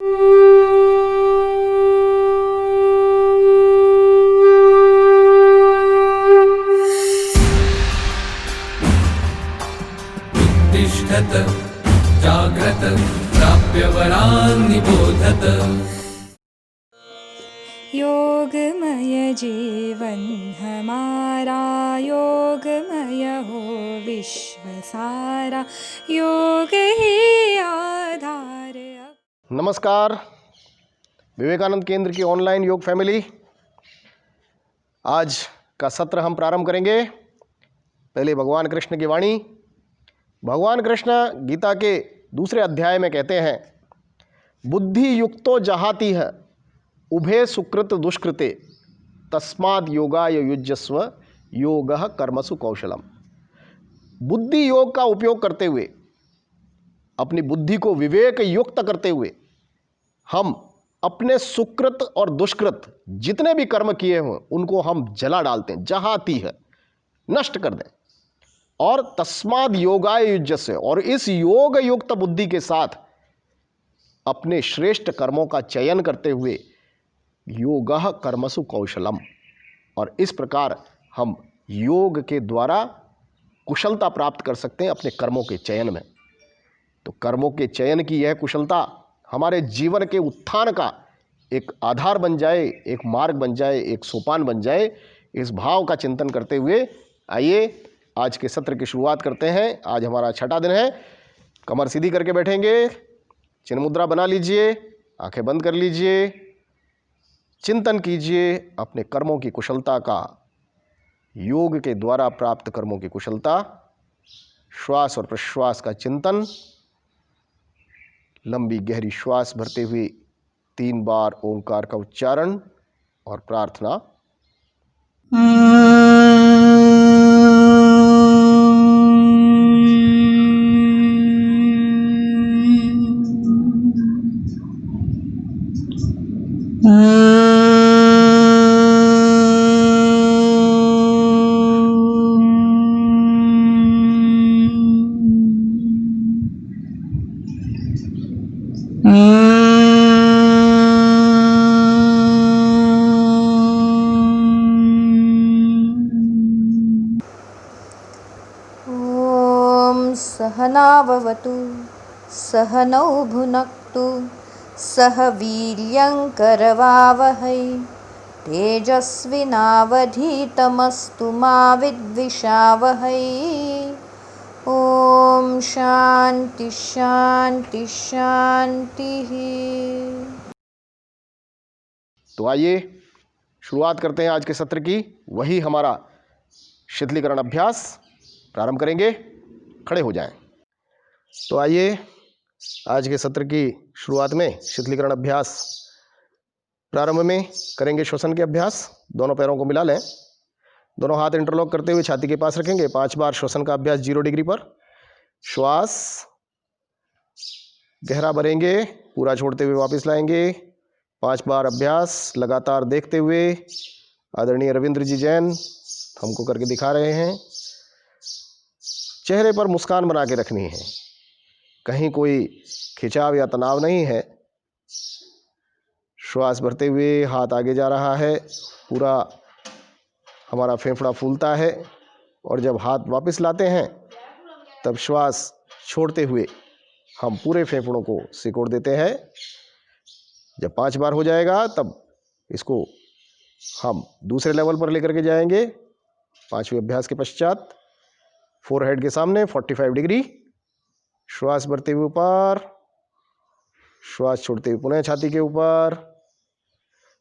तिष्ठत जाग्रत प्राप्य वरान् निबोधत। योगमय जीवन हमारा, योगमय हो विश्व सारा, योग ही आधार। नमस्कार, विवेकानंद केंद्र की ऑनलाइन योग फैमिली, आज का सत्र हम प्रारंभ करेंगे। पहले भगवान कृष्ण की वाणी। भगवान कृष्ण गीता के दूसरे अध्याय में कहते हैं, बुद्धि युक्तो जहाति है उभे सुकृत दुष्कृते तस्माद् योगाय युज्यस्व योगः कर्मसु कौशलम। बुद्धि योग का उपयोग करते हुए, अपनी बुद्धि को विवेक युक्त करते हुए हम अपने सुकृत और दुष्कृत जितने भी कर्म किए हों उनको हम जला डालते हैं, जहाती है, नष्ट कर दें। और तस्माद् योगाय युज्यस्व, और इस योग युक्त बुद्धि के साथ अपने श्रेष्ठ कर्मों का चयन करते हुए योगः कर्मसु कौशलम, और इस प्रकार हम योग के द्वारा कुशलता प्राप्त कर सकते हैं अपने कर्मों के चयन में। तो कर्मों के चयन की यह कुशलता हमारे जीवन के उत्थान का एक आधार बन जाए, एक मार्ग बन जाए, एक सोपान बन जाए। इस भाव का चिंतन करते हुए आइए आज के सत्र की शुरुआत करते हैं। आज हमारा छठा दिन है। कमर सीधी करके बैठेंगे, चिन्ह मुद्रा बना लीजिए, आंखें बंद कर लीजिए, चिंतन कीजिए अपने कर्मों की कुशलता का, योग के द्वारा प्राप्त कर्मों की कुशलता। श्वास और प्रश्वास का चिंतन। लंबी गहरी श्वास भरते हुए 3 बार ओंकार का उच्चारण और प्रार्थना। सहनाववतु सहनौ भुनक्तु सह वीर्यङ्करवावहै तेजस्विनावधीतमस्तु मा विद्विषावहै। ॐ शान्ति शान्ति शान्तिः। तो आइए शुरुआत करते हैं आज के सत्र की। वही हमारा शिथिलीकरण अभ्यास प्रारंभ करेंगे। खड़े हो जाएं। तो आइए आज के सत्र की शुरुआत में शिथिलीकरण अभ्यास प्रारंभ में करेंगे। श्वसन के अभ्यास। दोनों पैरों को मिला लें, दोनों हाथ इंटरलॉक करते हुए छाती के पास रखेंगे। 5 बार श्वसन का अभ्यास 0 डिग्री पर। श्वास गहरा भरेंगे, पूरा छोड़ते हुए वापस लाएंगे। 5 बार अभ्यास लगातार देखते हुए। आदरणीय रविंद्र जी जैन हमको करके दिखा रहे हैं। चेहरे पर मुस्कान बना के रखनी है, कहीं कोई खिंचाव या तनाव नहीं है। श्वास भरते हुए हाथ आगे जा रहा है, पूरा हमारा फेफड़ा फूलता है, और जब हाथ वापस लाते हैं तब श्वास छोड़ते हुए हम पूरे फेफड़ों को सिकोड़ देते हैं। जब 5 बार हो जाएगा तब इसको हम दूसरे लेवल पर लेकर के जाएंगे। 5वें अभ्यास के पश्चात फोरहेड के सामने 45 डिग्री। श्वास भरते हुए ऊपर, श्वास छोड़ते हुए पुनः छाती के ऊपर।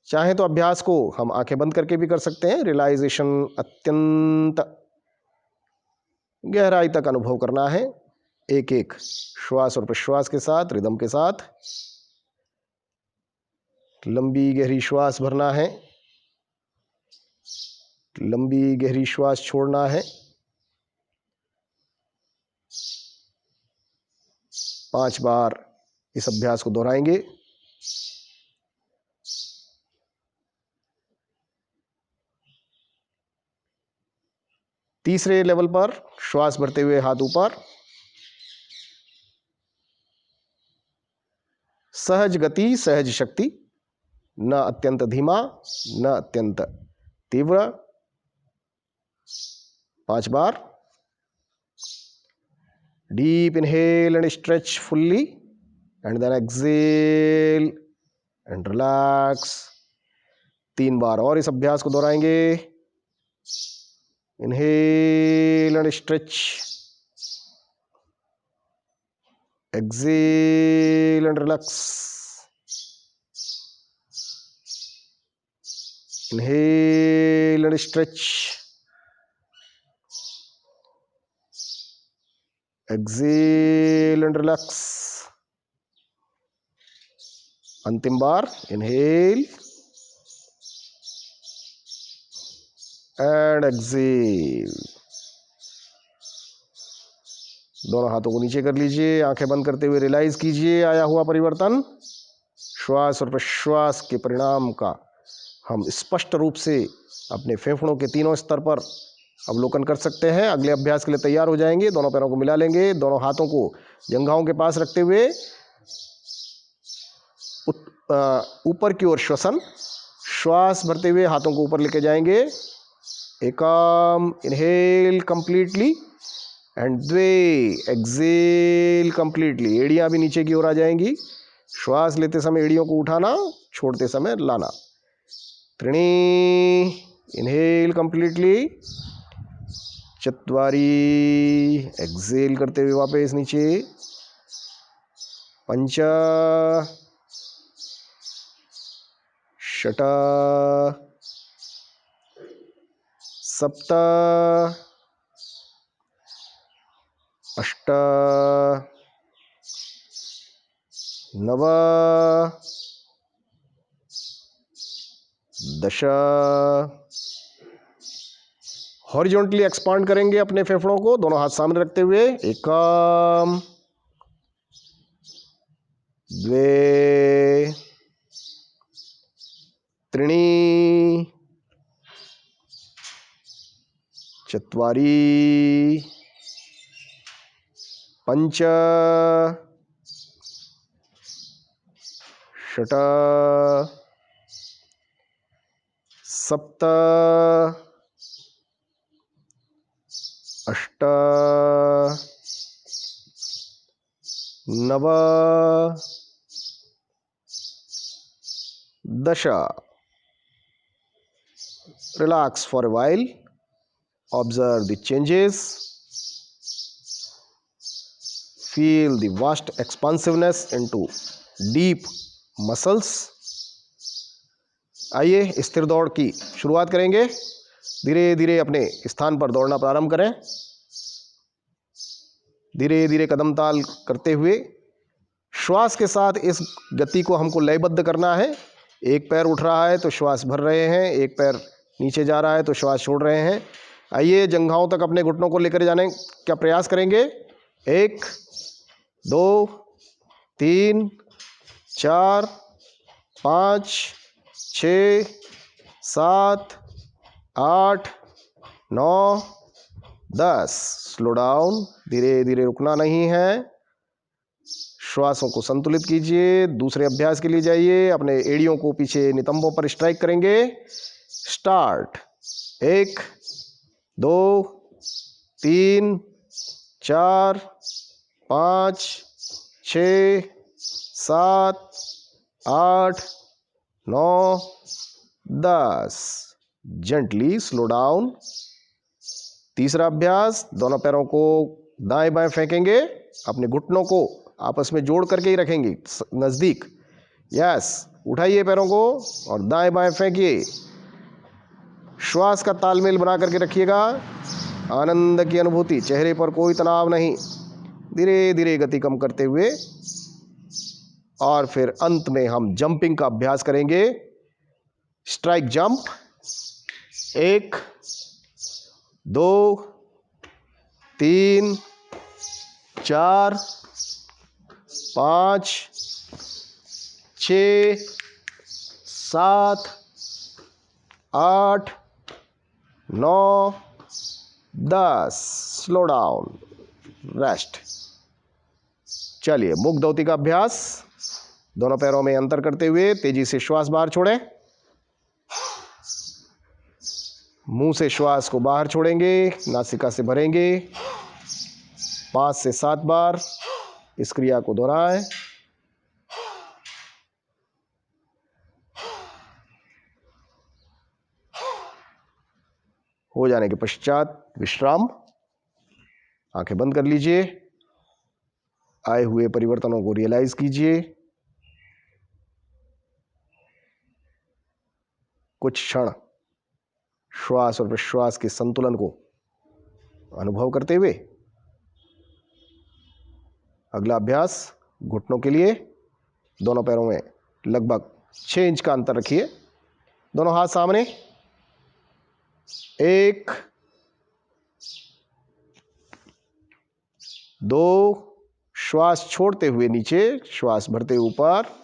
चाहे तो अभ्यास को हम आंखें बंद करके भी कर सकते हैं। रियलाइजेशन अत्यंत गहराई तक अनुभव करना है, एक एक श्वास और प्रश्वास के साथ, रिदम के साथ। लंबी गहरी श्वास भरना है, लंबी गहरी श्वास छोड़ना है। 5 बार इस अभ्यास को दोहराएंगे। तीसरे लेवल पर श्वास भरते हुए हाथ ऊपर, सहज गति, सहज शक्ति, न अत्यंत धीमा न अत्यंत तीव्र। 5 बार। Deep inhale and stretch fully and then exhale and relax. 3 बार और इस अभ्यास को दोहराएंगे। Inhale and stretch, exhale and relax, inhale and stretch, exhale and relax। अंतिम बार। Inhale and Excel. दोनों हाथों को नीचे कर लीजिए। आंखें बंद करते हुए रियलाइज कीजिए आया हुआ परिवर्तन। श्वास और प्रश्वास के परिणाम का हम स्पष्ट रूप से अपने फेफड़ों के तीनों स्तर पर अवलोकन कर सकते हैं। अगले अभ्यास के लिए तैयार हो जाएंगे। दोनों पैरों को मिला लेंगे। दोनों हाथों को जंघाओं के पास रखते हुए ऊपर की ओर श्वसन, श्वास भरते हुए हाथों को ऊपर लेके जाएंगे। एकम, इनहेल कंप्लीटली एंड द्वे, एक्सेल कंप्लीटली। एड़ियां भी नीचे की ओर आ जाएंगी। श्वास लेते समय एड़ियों को उठाना, छोड़ते समय लाना। त्रिणी, इनहेल कंप्लीटली, चत्वारी, एक्सेल करते हुए वापस नीचे। पंच, षट, सप्त, अष्ट, नव, 10। हॉरिजॉन्टली एक्सपांड करेंगे अपने फेफड़ों को, दोनों हाथ सामने रखते हुए। एकम, द्वे, त्रीणि, चत्वारि, पंच, षट, सप्त, अष्ट, नव, 10। Relax for a while. Observe the changes. Feel the vast expansiveness into deep muscles. आइए स्थिर दौड़ की शुरुआत करेंगे। धीरे धीरे अपने स्थान पर दौड़ना प्रारंभ करें। धीरे धीरे कदम ताल करते हुए श्वास के साथ इस गति को हमको लयबद्ध करना है। एक पैर उठ रहा है तो श्वास भर रहे हैं, एक पैर नीचे जा रहा है तो श्वास छोड़ रहे हैं। आइए जंघाओं तक अपने घुटनों को लेकर जाने का प्रयास करेंगे। 1, 2, 3, 4, 5, 6, 7, 8, 9, 10। स्लो डाउन, धीरे धीरे रुकना नहीं है। श्वासों को संतुलित कीजिए। दूसरे अभ्यास के लिए जाइए। अपने एड़ियों को पीछे नितंबों पर स्ट्राइक करेंगे। स्टार्ट। 1, 2, 3, 4, 5, 6, 7, 8, 9, 10। Gently slow down. तीसरा अभ्यास, दोनों पैरों को दाएं बाएं फेंकेंगे। अपने घुटनों को आपस में जोड़ करके ही रखेंगे नजदीक। यस, उठाइए पैरों को और दाएं बाएं फेंकिए। श्वास का तालमेल बना करके रखिएगा। आनंद की अनुभूति, चेहरे पर कोई तनाव नहीं। धीरे धीरे गति कम करते हुए और फिर अंत में हम जंपिंग का अभ्यास करेंगे। Strike jump. 1, 2, 3, 4, 5, 6, 7, 8, 9, 10। Slow down, rest. चलिए मुख धोती का अभ्यास। दोनों पैरों में अंतर करते हुए तेजी से श्वास बाहर छोड़ें। मुंह से श्वास को बाहर छोड़ेंगे, नासिका से भरेंगे। 5 से 7 बार इस क्रिया को दोहराएं। हो जाने के पश्चात विश्राम। आंखें बंद कर लीजिए। आए हुए परिवर्तनों को रियलाइज कीजिए। कुछ क्षण श्वास और प्रश्वास के संतुलन को अनुभव करते हुए अगला अभ्यास घुटनों के लिए। दोनों पैरों में लगभग 6 इंच का अंतर रखिए। दोनों हाथ सामने। 1 2 श्वास छोड़ते हुए नीचे, श्वास भरते हुए ऊपर।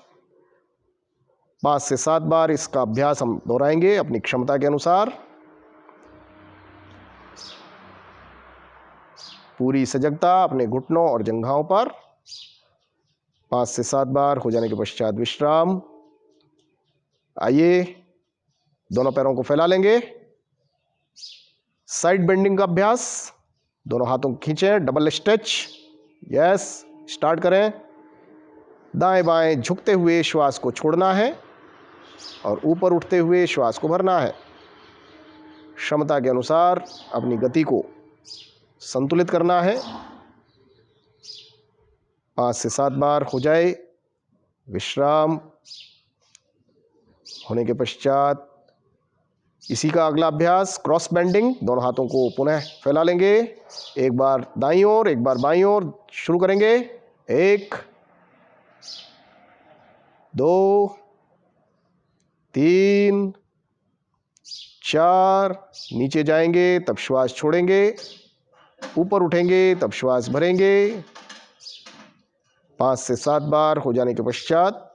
5 से 7 बार इसका अभ्यास हम दोहराएंगे अपनी क्षमता के अनुसार। पूरी सजगता अपने घुटनों और जंघाओं पर। 5 से 7 बार हो जाने के पश्चात विश्राम। आइए दोनों पैरों को फैला लेंगे। साइड बेंडिंग का अभ्यास। दोनों हाथों को खींचें, डबल स्ट्रेच। यस, स्टार्ट करें। दाएं बाएं झुकते हुए श्वास को छोड़ना है और ऊपर उठते हुए श्वास को भरना है। क्षमता के अनुसार अपनी गति को संतुलित करना है। 5 से 7 बार हो जाए, विश्राम। होने के पश्चात इसी का अगला अभ्यास क्रॉस बेंडिंग। दोनों हाथों को पुनः फैला लेंगे। एक बार दाईं ओर, एक बार बाईं ओर। शुरू करेंगे। 1 2 3 4। नीचे जाएंगे तब श्वास छोड़ेंगे, ऊपर उठेंगे तब श्वास भरेंगे। 5 से 7 बार हो जाने के पश्चात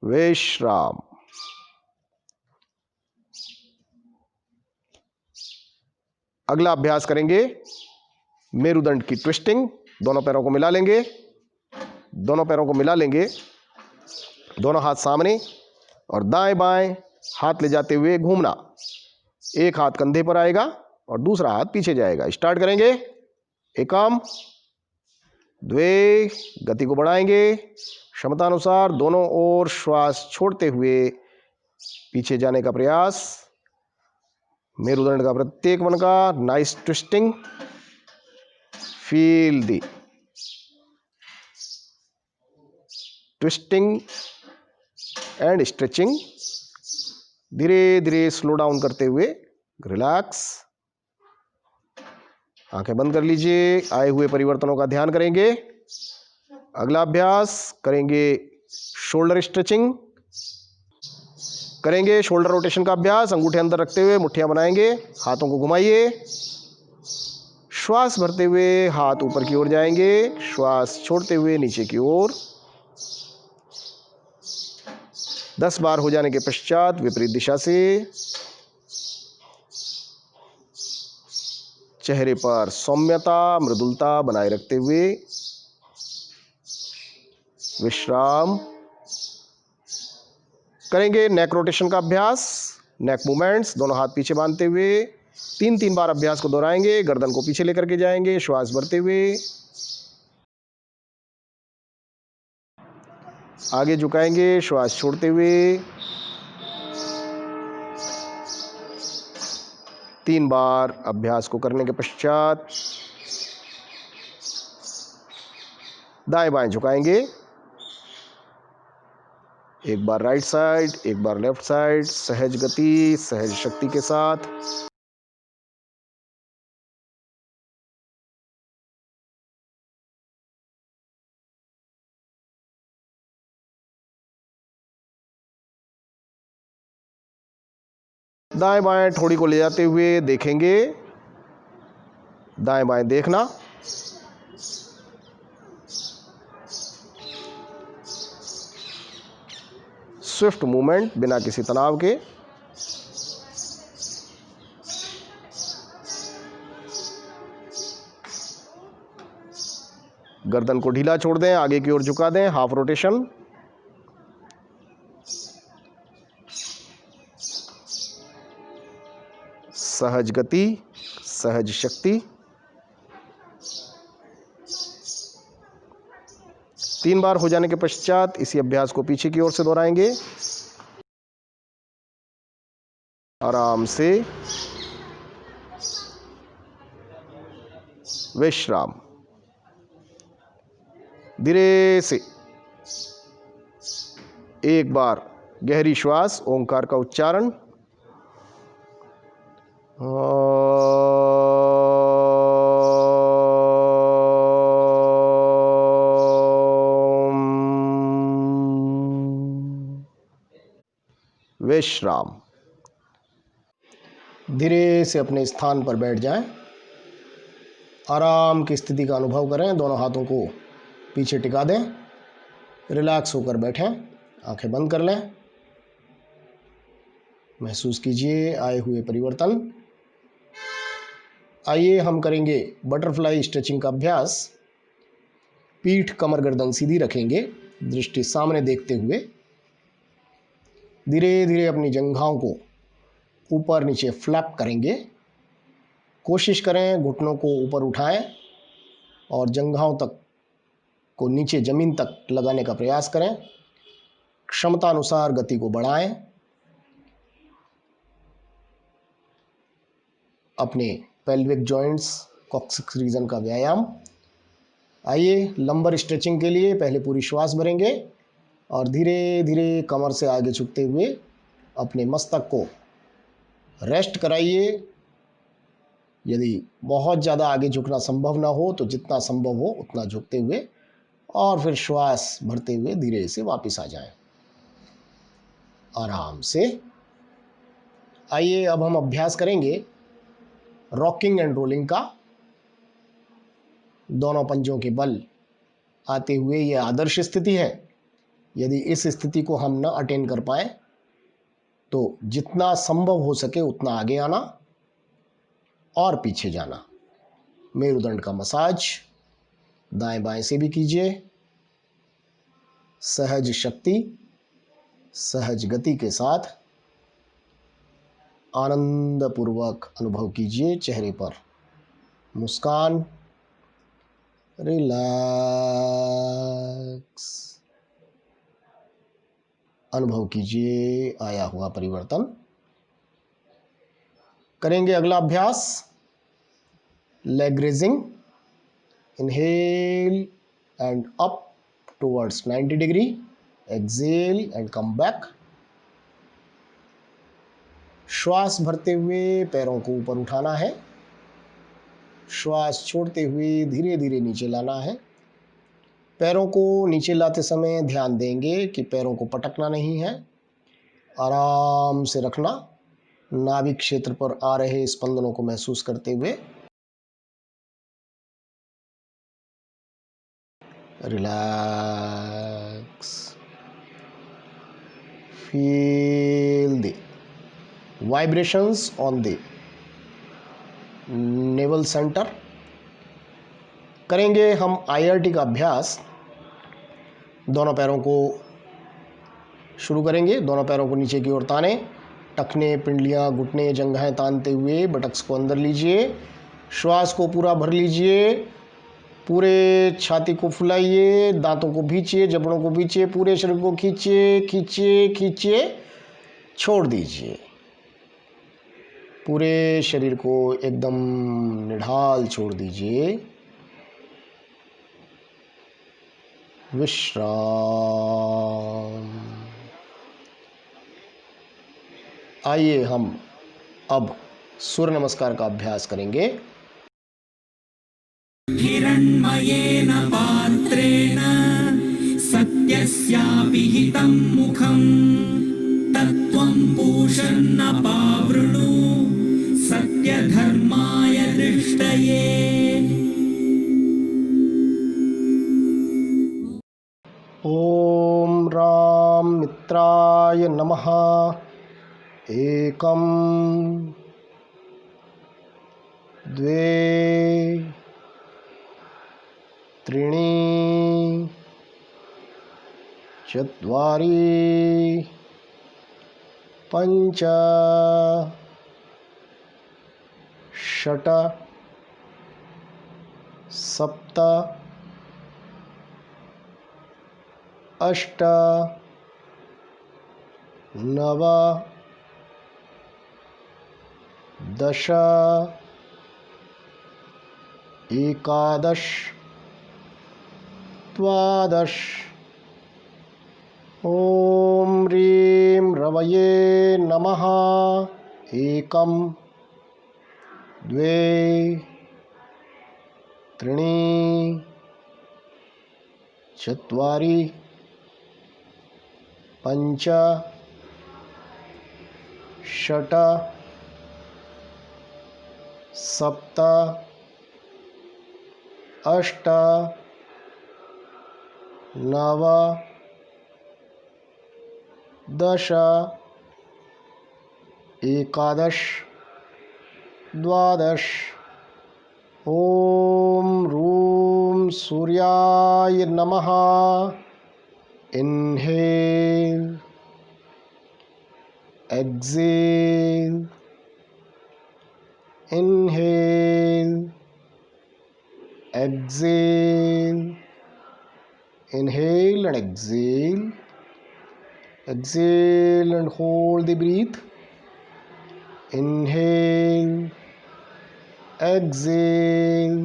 विश्राम। अगला अभ्यास करेंगे मेरुदंड की ट्विस्टिंग। दोनों पैरों को मिला लेंगे। दोनों पैरों को मिला लेंगे। दोनों हाथ सामने और दाएं बाएं हाथ ले जाते हुए घूमना। एक हाथ कंधे पर आएगा और दूसरा हाथ पीछे जाएगा। स्टार्ट करेंगे। एकम द्वे। गति को बढ़ाएंगे क्षमता अनुसार। दोनों ओर श्वास छोड़ते हुए पीछे जाने का प्रयास। मेरुदंड का प्रत्येक मन का nice twisting. Feel the twisting and stretching. धीरे धीरे स्लो डाउन करते हुए रिलैक्स। आंखें बंद कर लीजिए। आए हुए परिवर्तनों का ध्यान करेंगे। अगला अभ्यास करेंगे शोल्डर स्ट्रेचिंग। करेंगे शोल्डर रोटेशन का अभ्यास। अंगूठे अंदर रखते हुए मुट्ठियां बनाएंगे। हाथों को घुमाइए। श्वास भरते हुए हाथ ऊपर की ओर जाएंगे, श्वास छोड़ते हुए नीचे की ओर। 10 बार हो जाने के पश्चात विपरीत दिशा से चेहरे पर सौम्यता, मृदुलता बनाए रखते हुए विश्राम। करेंगे नेक रोटेशन का अभ्यास। नेक मूवमेंट्स। दोनों हाथ पीछे बांधते हुए 3-3 बार अभ्यास को दोहराएंगे। गर्दन को पीछे लेकर के जाएंगे, श्वास भरते हुए। आगे झुकाएंगे, श्वास छोड़ते हुए। 3 बार अभ्यास को करने के पश्चात दाएं बाएं झुकाएंगे। एक बार राइट साइड, एक बार लेफ्ट साइड। सहज गति, सहज शक्ति के साथ। दाएं बाएं ठोड़ी को ले जाते हुए देखेंगे। दाएं बाएं देखना। स्विफ्ट मूवमेंट, बिना किसी तनाव के। गर्दन को ढीला छोड़ दें, आगे की ओर झुका दें, हाफ रोटेशन। सहज गति, सहज शक्ति। 3 बार हो जाने के पश्चात इसी अभ्यास को पीछे की ओर से दोहराएंगे। आराम से विश्राम। धीरे से एक बार गहरी श्वास, ओंकार का उच्चारण। विश्राम। धीरे से अपने स्थान पर बैठ जाएं। आराम की स्थिति का अनुभव करें। दोनों हाथों को पीछे टिका दें। रिलैक्स होकर बैठें। आंखें बंद कर लें। महसूस कीजिए आए हुए परिवर्तन। आइए हम करेंगे बटरफ्लाई स्ट्रेचिंग का अभ्यास। पीठ, कमर, गर्दन सीधी रखेंगे, दृष्टि सामने देखते हुए। धीरे धीरे अपनी जंघाओं को ऊपर नीचे फ्लैप करेंगे। कोशिश करें घुटनों को ऊपर उठाएं और जंघाओं तक को नीचे जमीन तक लगाने का प्रयास करें। क्षमता अनुसार गति को बढ़ाएं। अपने पेल्विक जॉइंट्स, कॉक्सिक्स रीजन का व्यायाम। आइए लंबर स्ट्रेचिंग के लिए पहले पूरी श्वास भरेंगे और धीरे धीरे कमर से आगे झुकते हुए अपने मस्तक को रेस्ट कराइए। यदि बहुत ज़्यादा आगे झुकना संभव ना हो तो जितना संभव हो उतना झुकते हुए और फिर श्वास भरते हुए धीरे से वापस आ जाएं, आराम से। आइए अब हम अभ्यास करेंगे रॉकिंग एंड रोलिंग का। दोनों पंजों के बल आते हुए यह आदर्श स्थिति है। यदि इस स्थिति को हम न अटेन कर पाए तो जितना संभव हो सके उतना आगे आना और पीछे जाना। मेरुदंड का मसाज दाएं बाएं से भी कीजिए। सहज शक्ति, सहज गति के साथ आनंदपूर्वक अनुभव कीजिए। चेहरे पर मुस्कान, रिलैक्स। अनुभव कीजिए आया हुआ परिवर्तन। करेंगे अगला अभ्यास leg raising. Inhale and up towards 90 degree, exhale and come back. श्वास भरते हुए पैरों को ऊपर उठाना है। श्वास छोड़ते हुए धीरे धीरे नीचे लाना है। पैरों को नीचे लाते समय ध्यान देंगे कि पैरों को पटकना नहीं है। आराम से रखना। नाभिक क्षेत्र पर आ रहे स्पंदनों को महसूस करते हुए relax. Feel the vibrations on the navel center। करेंगे हम IRT का अभ्यास। दोनों पैरों को शुरू करेंगे। दोनों पैरों को नीचे की ओर ताने, टखने, पिंडलियां, घुटने, जंघाएं तानते हुए बटक्स को अंदर लीजिए। श्वास को पूरा भर लीजिए। पूरे छाती को फुलाइए, दांतों को भींचिए, जबड़ों को भींचिए, पूरे शरीर को खींचिए खींचिए खींचिए, छोड़ दीजिए। पूरे शरीर को एकदम निढाल छोड़ दीजिए। विश्राम। आइए हम अब सूर्य नमस्कार का अभ्यास करेंगे। हिरण्मयेन पात्रेण सत्यस्यापिहितं मुखं तत्त्वं पूषन्न पावृणु सत्यधर्माय दृष्टये। ओम राम मित्राय नमः। एकम द्वे त्रीणि चत्वारि पञ्च षट् सप्त अष्ट नव दश एकादश द्वादश। ॐ ह्रीं रवये नमः। एकं द्वे त्रीणि चत्वारि पञ्च षट् सप्त अष्ट नव दश एकादश द्वादश। ॐ ह्रूं सूर्याय नमः। Inhale exhale inhale exhale inhale and exhale, exhale and hold the breath, inhale exhale,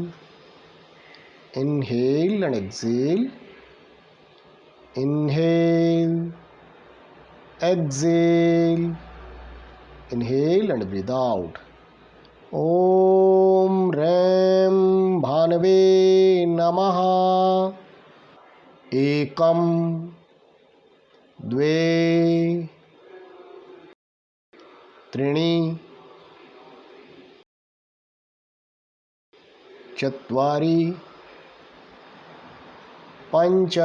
inhale and exhale, inhale exhale, inhale and breathe out. ॐ ह्रीं भानवे नमः। एकं द्वे त्रीणि चत्वारि पञ्च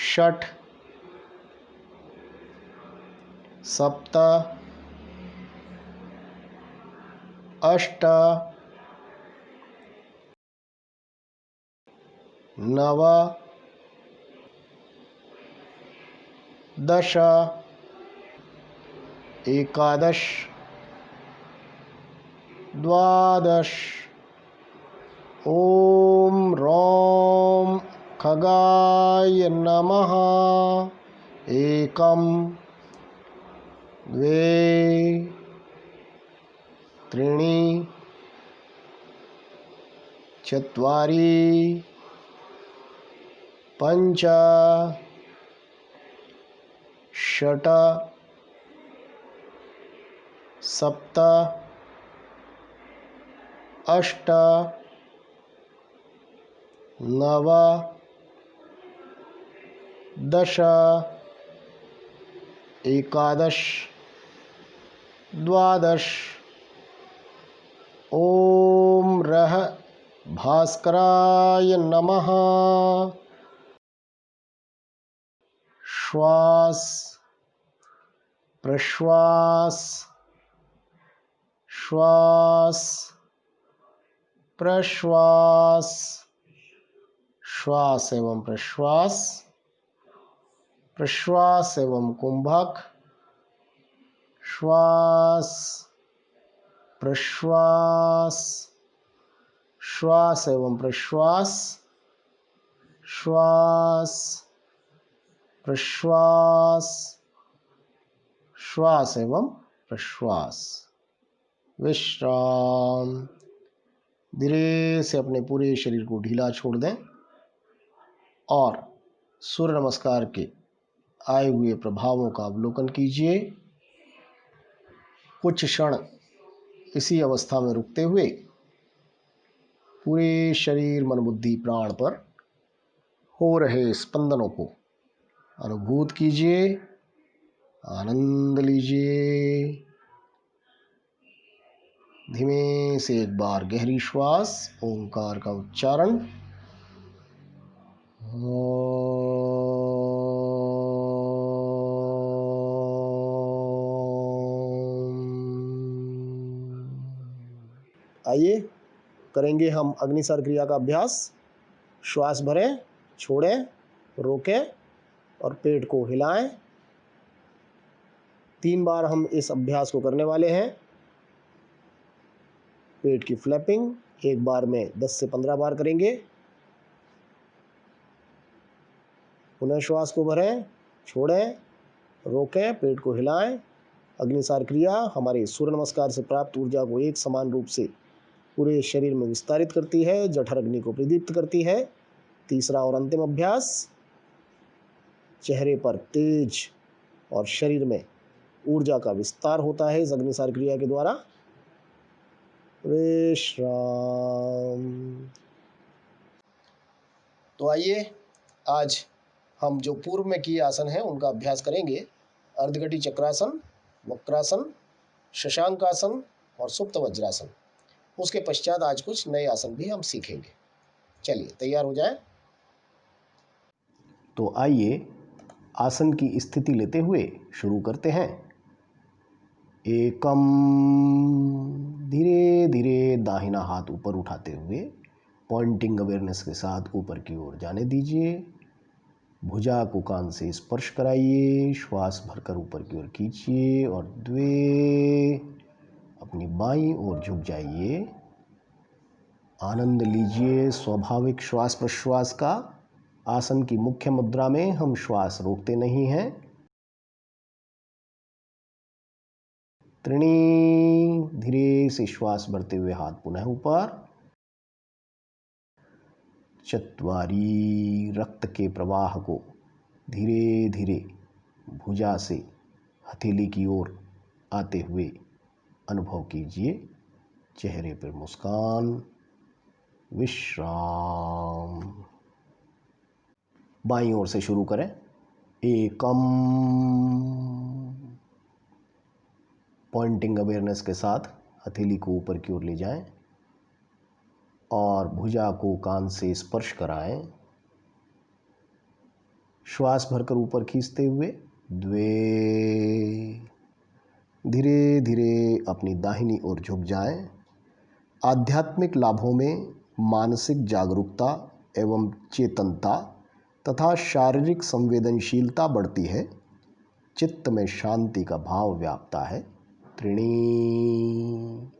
षट् सप्त अष्ट नव दश एकादश द्वादश। ॐ रौं खगाय नमः। एकं द्वे त्रीणि चत्वारि पञ्च षट् सप्त अष्ट नव दश एकादश द्वादश। ॐ रः भास्कराय नमः। श्वास प्रश्वास श्वास प्रश्वास श्वास एवं प्रश्वास प्रश्वास एवं कुंभक श्वास प्रश्वास श्वास एवं प्रश्वास श्वास प्रश्वास श्वास एवं प्रश्वास। विश्राम। धीरे से अपने पूरे शरीर को ढीला छोड़ दें और सूर्य नमस्कार के आए हुए प्रभावों का अवलोकन कीजिए। कुछ क्षण इसी अवस्था में रुकते हुए पूरे शरीर मन बुद्धि प्राण पर हो रहे स्पंदनों को अनुभूत कीजिए, आनंद लीजिए। धीमे से एक बार गहरी श्वास ओंकार का उच्चारण। आइए करेंगे हम अग्निसार क्रिया का अभ्यास। श्वास भरें, छोड़ें, रोकें और पेट को हिलाएं। 3 बार हम इस अभ्यास को करने वाले हैं। पेट की फ्लैपिंग एक बार में 10 से 15 बार करेंगे। पुनः श्वास को भरें, छोड़ें, रोकें, पेट को हिलाएं। अग्निसार क्रिया हमारे सूर्य नमस्कार से प्राप्त ऊर्जा को एक समान रूप से पूरे शरीर में विस्तारित करती है, जठर अग्नि को प्रदीप्त करती है। तीसरा और अंतिम अभ्यास, चेहरे पर तेज और शरीर में ऊर्जा का विस्तार होता है इस अग्निसार क्रिया के द्वारा। विश्राम। तो आइए आज हम जो पूर्व में किए आसन हैं उनका अभ्यास करेंगे। अर्धघटी चक्रासन, वक्रासन, शशांकासन और सुप्त वज्रासन। उसके पश्चात आज कुछ नए आसन भी हम सीखेंगे। चलिए तैयार हो जाएं। तो आइए आसन की स्थिति लेते हुए शुरू करते हैं। एकम, धीरे धीरे दाहिना हाथ ऊपर उठाते हुए पॉइंटिंग अवेयरनेस के साथ ऊपर की ओर जाने दीजिए। भुजा को कान से स्पर्श कराइए। श्वास भरकर ऊपर की ओर खींचिए और द्वे, अपनी बाईं ओर झुक जाइए। आनंद लीजिए स्वाभाविक श्वास प्रश्वास का। आसन की मुख्य मुद्रा में हम श्वास रोकते नहीं हैं। त्रिणी, धीरे से श्वास भरते हुए हाथ पुनः ऊपर। चत्वारी, रक्त के प्रवाह को धीरे धीरे भुजा से हथेली की ओर आते हुए अनुभव कीजिए। चेहरे पर मुस्कान। विश्राम। बाईं ओर से शुरू करें। एकम, पॉइंटिंग अवेयरनेस के साथ हथेली को ऊपर की ओर ले जाएं और भुजा को कान से स्पर्श कराएं। श्वास भरकर ऊपर खींचते हुए द्वे, धीरे धीरे अपनी दाहिनी ओर झुक जाएं। आध्यात्मिक लाभों में मानसिक जागरूकता एवं चेतनता तथा शारीरिक संवेदनशीलता बढ़ती है। चित्त में शांति का भाव व्यापता है। त्रिणी,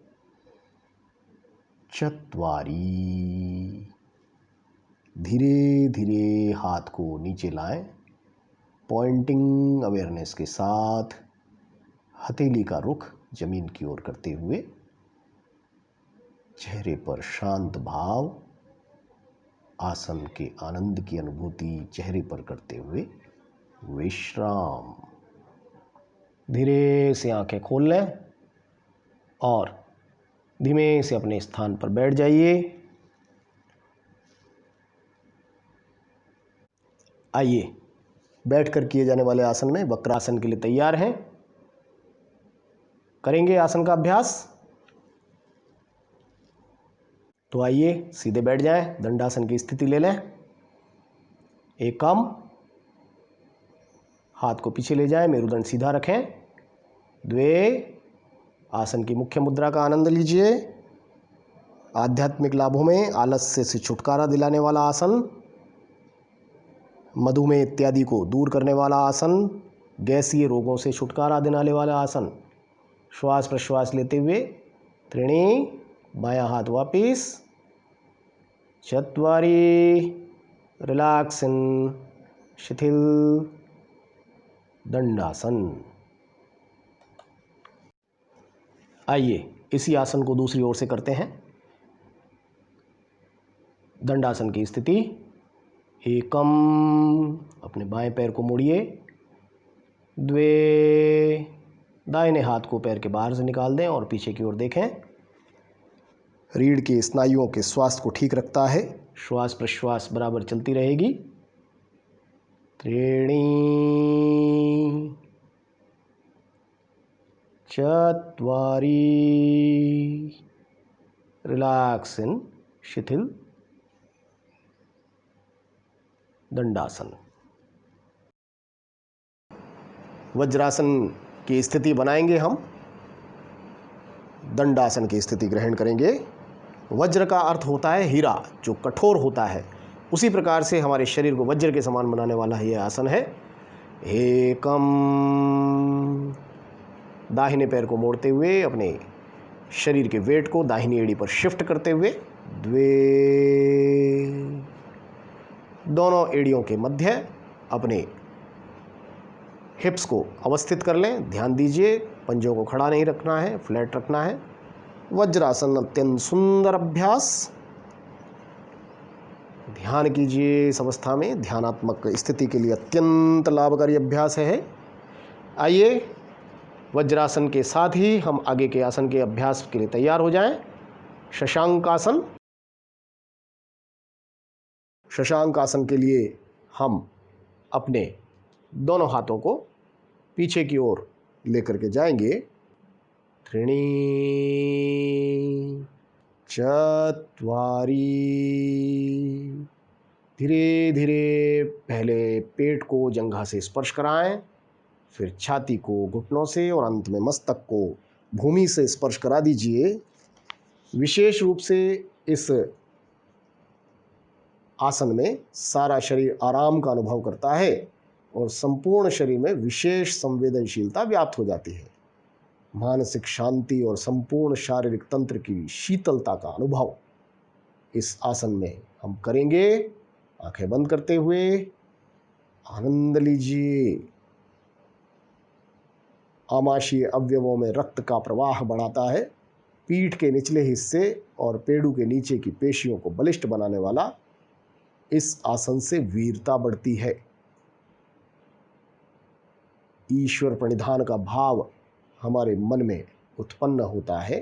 चत्वारी, धीरे धीरे हाथ को नीचे लाएं। पॉइंटिंग अवेयरनेस के साथ हथेली का रुख जमीन की ओर करते हुए चेहरे पर शांत भाव, आसन के आनंद की अनुभूति चेहरे पर करते हुए विश्राम। धीरे से आंखें खोल लें और धीमे से अपने स्थान पर बैठ जाइए। आइए बैठकर किए जाने वाले आसन में वक्रासन के लिए तैयार हैं। करेंगे आसन का अभ्यास। तो आइए सीधे बैठ जाएं। दंडासन की स्थिति ले लें। एकम, हाथ को पीछे ले जाएं, मेरुदंड सीधा रखें। द्वे, आसन की मुख्य मुद्रा का आनंद लीजिए। आध्यात्मिक लाभों में आलस्य से छुटकारा दिलाने वाला आसन, मधुमेह इत्यादि को दूर करने वाला आसन, गैसीय रोगों से छुटकारा दिलाने वाला आसन। श्वास प्रश्वास लेते हुए त्रिणी, बायां हाथ वापिस। चत्वारी, रिलैक्सन, शिथिल, दंडासन। आइए इसी आसन को दूसरी ओर से करते हैं। दंडासन की स्थिति। एकम, अपने बाएं पैर को मोड़िए। द्वे, दाहिने हाथ को पैर के बाहर से निकाल दें और पीछे की ओर देखें। रीढ़ के स्नायुओं के स्वास्थ्य को ठीक रखता है। श्वास प्रश्वास बराबर चलती रहेगी। त्रीणी, चत्वारी, रिलैक्सन, शिथिल, दंडासन। वज्रासन की स्थिति बनाएंगे हम। दंडासन की स्थिति ग्रहण करेंगे। वज्र का अर्थ होता है हीरा, जो कठोर होता है। उसी प्रकार से हमारे शरीर को वज्र के समान बनाने वाला यह आसन है। एकम, दाहिने पैर को मोड़ते हुए अपने शरीर के वेट को दाहिनी एड़ी पर शिफ्ट करते हुए, द्वे, दोनों एड़ियों के मध्य अपने हिप्स को अवस्थित कर लें। ध्यान दीजिए, पंजों को खड़ा नहीं रखना है, फ्लैट रखना है। वज्रासन अत्यंत सुंदर अभ्यास। ध्यान कीजिए, इस अवस्था में ध्यानात्मक स्थिति के लिए अत्यंत लाभकारी अभ्यास है। आइए, वज्रासन के साथ ही हम आगे के आसन के अभ्यास के लिए तैयार हो जाएं। शशांकासन। शशांकासन के लिए हम अपने दोनों हाथों को पीछे की ओर लेकर के जाएंगे। त्रीणि चत्वारि। धीरे धीरे पहले पेट को जंघा से स्पर्श कराएं, फिर छाती को घुटनों से और अंत में मस्तक को भूमि से स्पर्श करा दीजिए। विशेष रूप से इस आसन में सारा शरीर आराम का अनुभव करता है और संपूर्ण शरीर में विशेष संवेदनशीलता व्याप्त हो जाती है। मानसिक शांति और संपूर्ण शारीरिक तंत्र की शीतलता का अनुभव इस आसन में हम करेंगे। आंखें बंद करते हुए आनंद लीजिए। आमाशय अवयवों में रक्त का प्रवाह बढ़ाता है। पीठ के निचले हिस्से और पेड़ू के नीचे की पेशियों को बलिष्ठ बनाने वाला इस आसन से वीरता बढ़ती है। ईश्वर प्रणिधान का भाव हमारे मन में उत्पन्न होता है।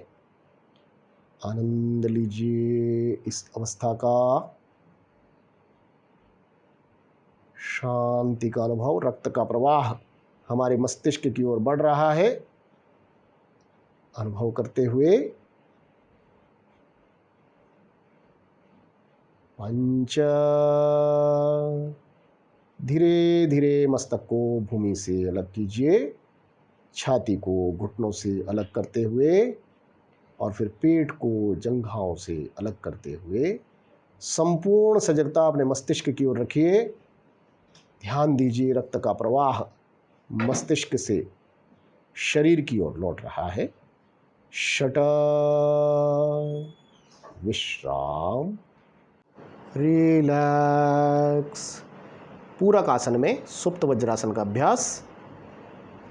आनंद लीजिए इस अवस्था का। शांति का अनुभव, रक्त का प्रवाह हमारे मस्तिष्क की ओर बढ़ रहा है। अनुभव करते हुए पंच। धीरे धीरे मस्तक को भूमि से अलग कीजिए, छाती को घुटनों से अलग करते हुए और फिर पेट को जंघाओं से अलग करते हुए संपूर्ण सजगता अपने मस्तिष्क की ओर रखिए। ध्यान दीजिए, रक्त का प्रवाह मस्तिष्क से शरीर की ओर लौट रहा है। शट, विश्राम, रिलैक्स। पूरक आसन में सुप्त वज्रासन का अभ्यास।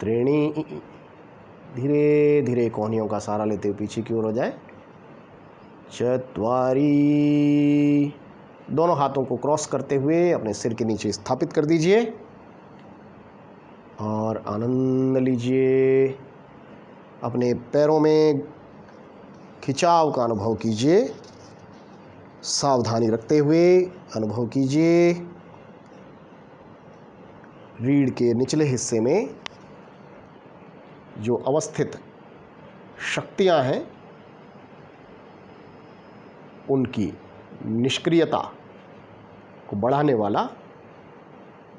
त्रीणि। धीरे धीरे कोहनियों का सहारा लेते हुए पीछे की ओर हो जाए। चत्वारि। दोनों हाथों को क्रॉस करते हुए अपने सिर के नीचे स्थापित कर दीजिए और आनंद लीजिए। अपने पैरों में खिंचाव का अनुभव कीजिए। सावधानी रखते हुए अनुभव कीजिए। रीढ़ के निचले हिस्से में जो अवस्थित शक्तियां हैं उनकी निष्क्रियता को बढ़ाने वाला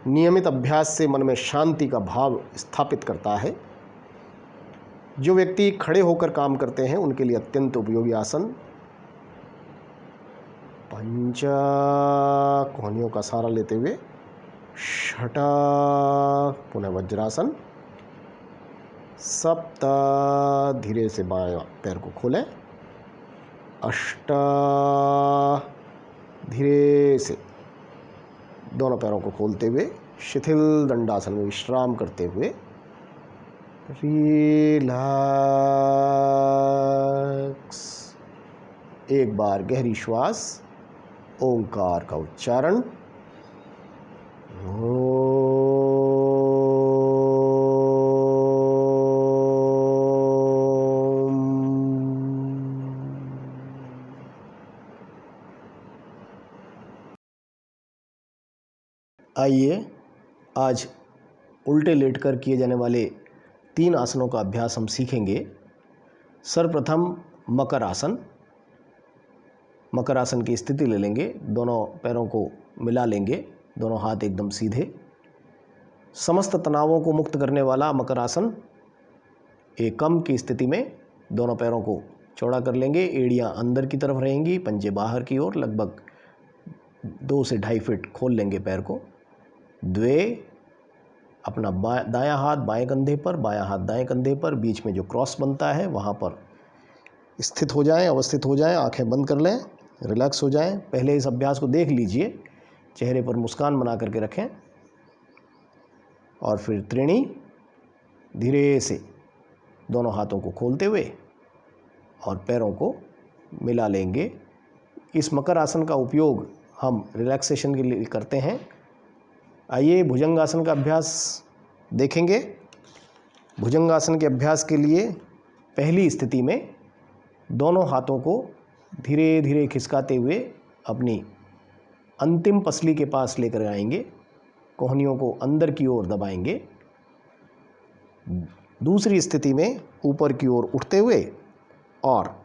नियमित अभ्यास से मन में शांति का भाव स्थापित करता है। जो व्यक्ति खड़े होकर काम करते हैं उनके लिए अत्यंत उपयोगी आसन। पंच। कोहनियों का सहारा लेते हुए षट। पुनः वज्रासन। सप्त। धीरे से बाएं पैर को खोलें। अष्ट। धीरे से दोनों पैरों को खोलते हुए शिथिल दंडासन में विश्राम करते हुए रिलैक्स। एक बार गहरी श्वास, ओंकार का उच्चारण। आइए, आज उल्टे लेटकर किए जाने वाले 3 आसनों का अभ्यास हम सीखेंगे। सर्वप्रथम मकर आसन। मकर आसन की स्थिति ले लेंगे, दोनों पैरों को मिला लेंगे, दोनों हाथ एकदम सीधे। समस्त तनावों को मुक्त करने वाला मकर आसन। एकम की स्थिति में दोनों पैरों को चौड़ा कर लेंगे। एड़ियाँ अंदर की तरफ रहेंगी, पंजे बाहर की ओर। लगभग 2 से 2.5 फीट खोल लेंगे पैर को। द्वे, अपना दायां हाथ बाएं कंधे पर, बायां हाथ दाएं कंधे पर, बीच में जो क्रॉस बनता है वहाँ पर स्थित हो जाएं, अवस्थित हो जाएं। आंखें बंद कर लें, रिलैक्स हो जाएं। पहले इस अभ्यास को देख लीजिए, चेहरे पर मुस्कान बना करके रखें। और फिर त्रिणी, धीरे से दोनों हाथों को खोलते हुए और पैरों को मिला लेंगे। इस मकर आसन का उपयोग हम रिलैक्सेशन के लिए करते हैं। आइए भुजंगासन का अभ्यास देखेंगे। भुजंगासन के अभ्यास के लिए पहली स्थिति में दोनों हाथों को धीरे धीरे खिसकाते हुए अपनी अंतिम पसली के पास लेकर आएंगे। कोहनियों को अंदर की ओर दबाएंगे। दूसरी स्थिति में ऊपर की ओर उठते हुए और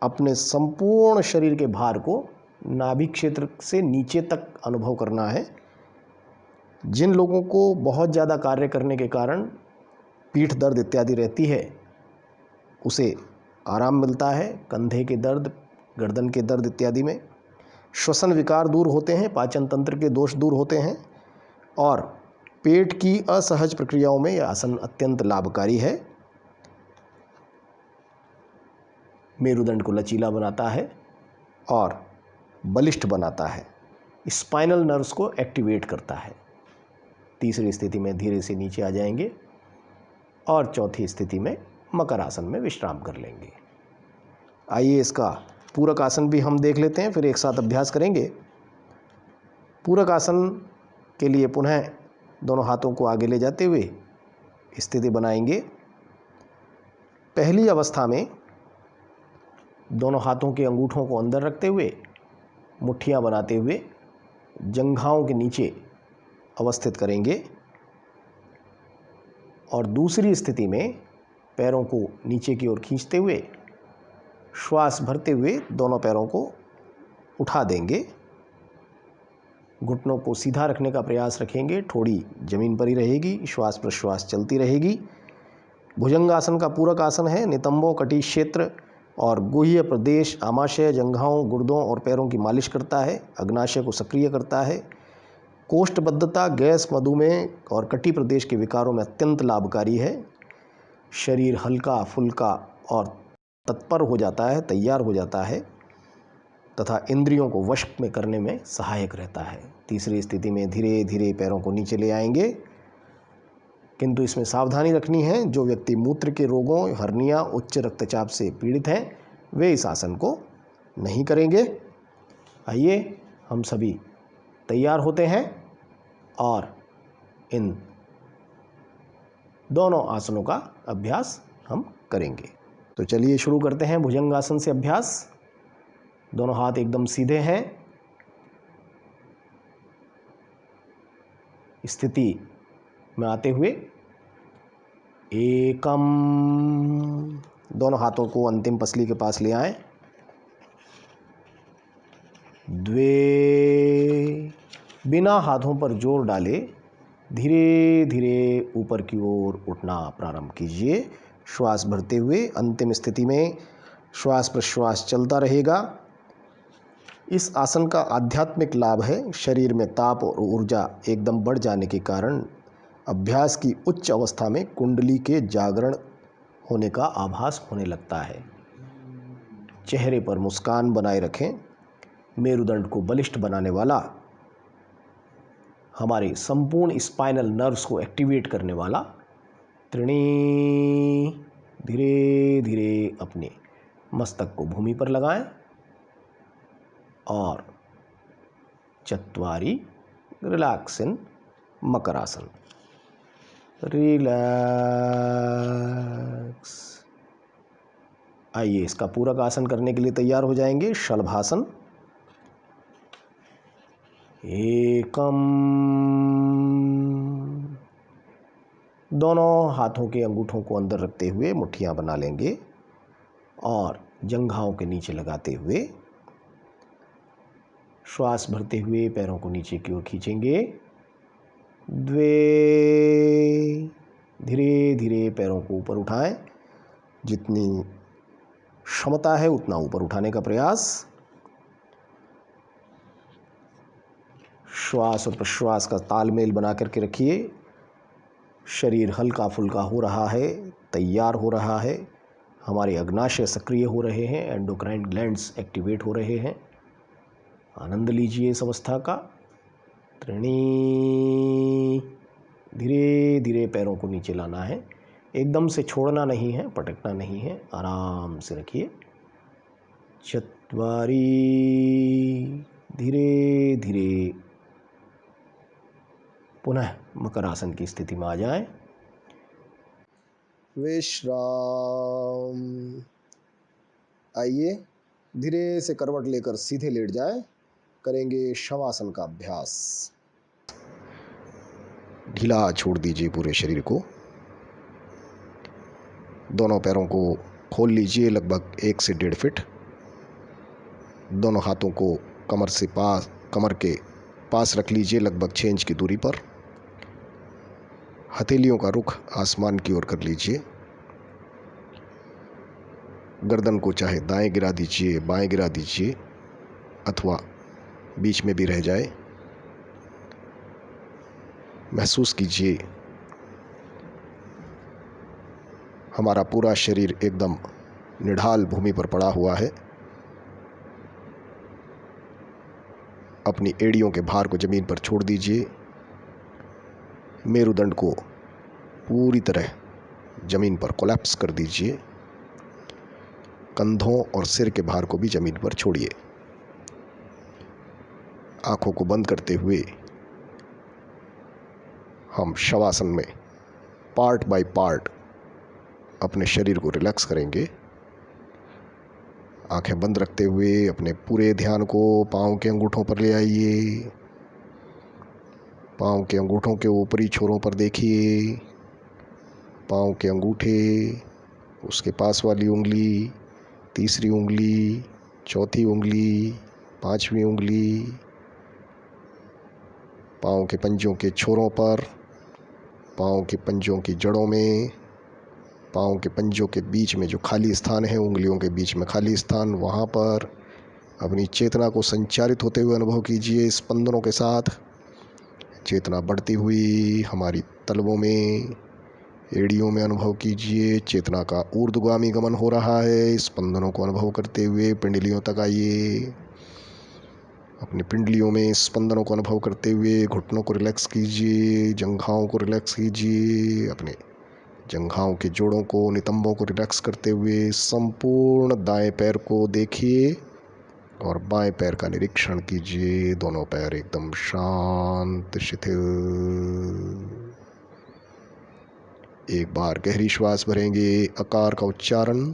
अपने संपूर्ण शरीर के भार को नाभि क्षेत्र से नीचे तक अनुभव करना है। जिन लोगों को बहुत ज़्यादा कार्य करने के कारण पीठ दर्द इत्यादि रहती है, उसे आराम मिलता है। कंधे के दर्द, गर्दन के दर्द इत्यादि में श्वसन विकार दूर होते हैं, पाचन तंत्र के दोष दूर होते हैं और पेट की असहज प्रक्रियाओं में यह आसन अत्यंत लाभकारी है। मेरुदंड को लचीला बनाता है और बलिष्ठ बनाता है। स्पाइनल नर्व्स को एक्टिवेट करता है। तीसरी स्थिति में धीरे से नीचे आ जाएंगे और चौथी स्थिति में मकर आसन में विश्राम कर लेंगे। आइए इसका पूरक आसन भी हम देख लेते हैं, फिर एक साथ अभ्यास करेंगे। पूरक आसन के लिए पुनः दोनों हाथों को आगे ले जाते हुए स्थिति बनाएंगे। पहली अवस्था में दोनों हाथों के अंगूठों को अंदर रखते हुए मुट्ठियाँ बनाते हुए जंघाओं के नीचे अवस्थित करेंगे और दूसरी स्थिति में पैरों को नीचे की ओर खींचते हुए श्वास भरते हुए दोनों पैरों को उठा देंगे। घुटनों को सीधा रखने का प्रयास रखेंगे, ठोड़ी जमीन पर ही रहेगी, श्वास प्रश्वास चलती रहेगी। भुजंगासन का पूरक आसन है। नितंबों, कटी क्षेत्र और गुह्य प्रदेश, आमाशय, जंघाओं, गुर्दों और पैरों की मालिश करता है। अग्नाशय को सक्रिय करता है। कोष्ठबद्धता, गैस, मधुमेह और कटी प्रदेश के विकारों में अत्यंत लाभकारी है। शरीर हल्का फुल्का और तत्पर हो जाता है, तैयार हो जाता है तथा इंद्रियों को वश में करने में सहायक रहता है। तीसरी स्थिति में धीरे धीरे पैरों को नीचे ले आएंगे, किंतु इसमें सावधानी रखनी है। जो व्यक्ति मूत्र के रोगों, हर्निया, उच्च रक्तचाप से पीड़ित हैं, वे इस आसन को नहीं करेंगे। आइए हम सभी तैयार होते हैं और इन दोनों आसनों का अभ्यास हम करेंगे। तो चलिए शुरू करते हैं भुजंगासन से अभ्यास। दोनों हाथ एकदम सीधे हैं। स्थिति में आते हुए एकम, दोनों हाथों को अंतिम पसली के पास ले आएं। द्वे, बिना हाथों पर जोर डाले धीरे धीरे ऊपर की ओर उठना प्रारंभ कीजिए। श्वास भरते हुए अंतिम स्थिति में श्वास प्रश्वास चलता रहेगा। इस आसन का आध्यात्मिक लाभ है। शरीर में ताप और ऊर्जा एकदम बढ़ जाने के कारण अभ्यास की उच्च अवस्था में कुंडली के जागरण होने का आभास होने लगता है। चेहरे पर मुस्कान बनाए रखें। मेरुदंड को बलिष्ठ बनाने वाला, हमारे संपूर्ण स्पाइनल नर्व्स को एक्टिवेट करने वाला त्रिणी, धीरे धीरे अपने मस्तक को भूमि पर लगाएं और चत्वारी, रिलैक्स इन मकर आसन। रिलैक्स। आइए इसका पूरक आसन करने के लिए तैयार हो जाएंगे। शलभासन। एकम, दोनों हाथों के अंगूठों को अंदर रखते हुए मुट्ठियां बना लेंगे और जंघाओं के नीचे लगाते हुए श्वास भरते हुए पैरों को नीचे की ओर खींचेंगे। द्वे, धीरे धीरे पैरों को ऊपर उठाएं। जितनी क्षमता है उतना ऊपर उठाने का प्रयास। श्वास और प्रश्वास का तालमेल बना करके रखिए। शरीर हल्का फुल्का हो रहा है, तैयार हो रहा है, हमारे अग्नाशय सक्रिय हो रहे हैं, एंडोक्राइन ग्लैंड्स एक्टिवेट हो रहे हैं। आनंद लीजिए इस अवस्था का। त्रिणी। धीरे धीरे पैरों को नीचे लाना है, एकदम से छोड़ना नहीं है, पटकना नहीं है, आराम से रखिए। चत्वारी। धीरे धीरे पुनः मकर आसन की स्थिति में आ जाएं। विश्राम। आइए धीरे से करवट लेकर सीधे लेट जाएं। करेंगे शवासन का अभ्यास। ढीला छोड़ दीजिए पूरे शरीर को। दोनों पैरों को खोल लीजिए लगभग 1 से 1.5 फीट। दोनों हाथों को कमर के पास रख लीजिए लगभग 6 इंच की दूरी पर। हथेलियों का रुख आसमान की ओर कर लीजिए। गर्दन को चाहे दाएं गिरा दीजिए, बाएं गिरा दीजिए, अथवा बीच में भी रह जाए। महसूस कीजिए हमारा पूरा शरीर एकदम निढाल भूमि पर पड़ा हुआ है। अपनी एड़ियों के भार को जमीन पर छोड़ दीजिए। मेरुदंड को पूरी तरह जमीन पर कोलैप्स कर दीजिए। कंधों और सिर के भार को भी जमीन पर छोड़िए। आंखों को बंद करते हुए हम शवासन में पार्ट बाय पार्ट अपने शरीर को रिलैक्स करेंगे। आंखें बंद रखते हुए अपने पूरे ध्यान को पाँव के अंगूठों पर ले आइए। पाँव के अंगूठों के ऊपरी छोरों पर देखिए। पाँव के अंगूठे, उसके पास वाली उंगली, तीसरी उंगली, चौथी उंगली, पांचवी उंगली, पाँव के पंजों के छोरों पर, पाँव के पंजों की जड़ों में, पाँव के पंजों के बीच में जो खाली स्थान है, उंगलियों के बीच में खाली स्थान, वहाँ पर अपनी चेतना को संचारित होते हुए अनुभव कीजिए। स्पंदनों के साथ चेतना बढ़ती हुई हमारी तलवों में, एड़ियों में अनुभव कीजिए। चेतना का ऊर्ध्वगामी गमन हो रहा है। स्पंदनों को अनुभव करते हुए पिंडलियों तक आइए। अपनी पिंडलियों में स्पंदनों को अनुभव करते हुए घुटनों को रिलैक्स कीजिए, जंघाओं को रिलैक्स कीजिए। अपने जंघाओं के जोड़ों को, नितंबों को रिलैक्स करते हुए संपूर्ण दाएं पैर को देखिए और बाएं पैर का निरीक्षण कीजिए। दोनों पैर एकदम शांत, शिथिल। एक बार गहरी श्वास भरेंगे। आकार का उच्चारण।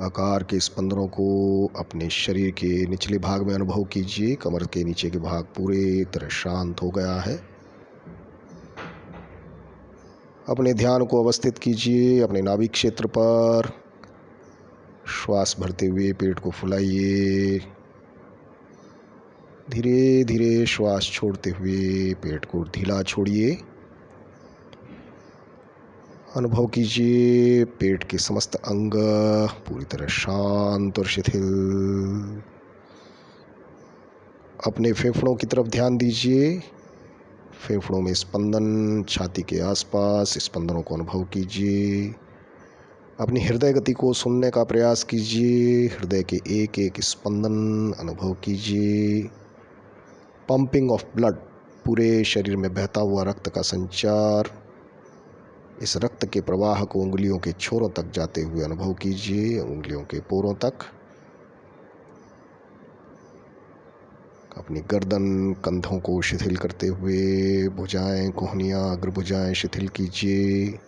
आकार के स्पंदनों को अपने शरीर के निचले भाग में अनुभव कीजिए। कमर के नीचे के भाग पूरी तरह शांत हो गया है। अपने ध्यान को अवस्थित कीजिए अपने नाभि क्षेत्र पर। श्वास भरते हुए पेट को फुलाइए। धीरे धीरे श्वास छोड़ते हुए पेट को ढीला छोड़िए। अनुभव कीजिए पेट के समस्त अंग पूरी तरह शांत और शिथिल। अपने फेफड़ों की तरफ ध्यान दीजिए। फेफड़ों में स्पंदन, छाती के आसपास स्पंदनों को अनुभव कीजिए। अपनी हृदय गति को सुनने का प्रयास कीजिए। हृदय के एक एक स्पंदन अनुभव कीजिए। पंपिंग ऑफ ब्लड, पूरे शरीर में बहता हुआ रक्त का संचार। इस रक्त के प्रवाह को उंगलियों के छोरों तक जाते हुए अनुभव कीजिए, उंगलियों के पोरों तक। अपनी गर्दन, कंधों को शिथिल करते हुए भुजाएं, कोहनियाँ, अग्रभुजाएं शिथिल कीजिए।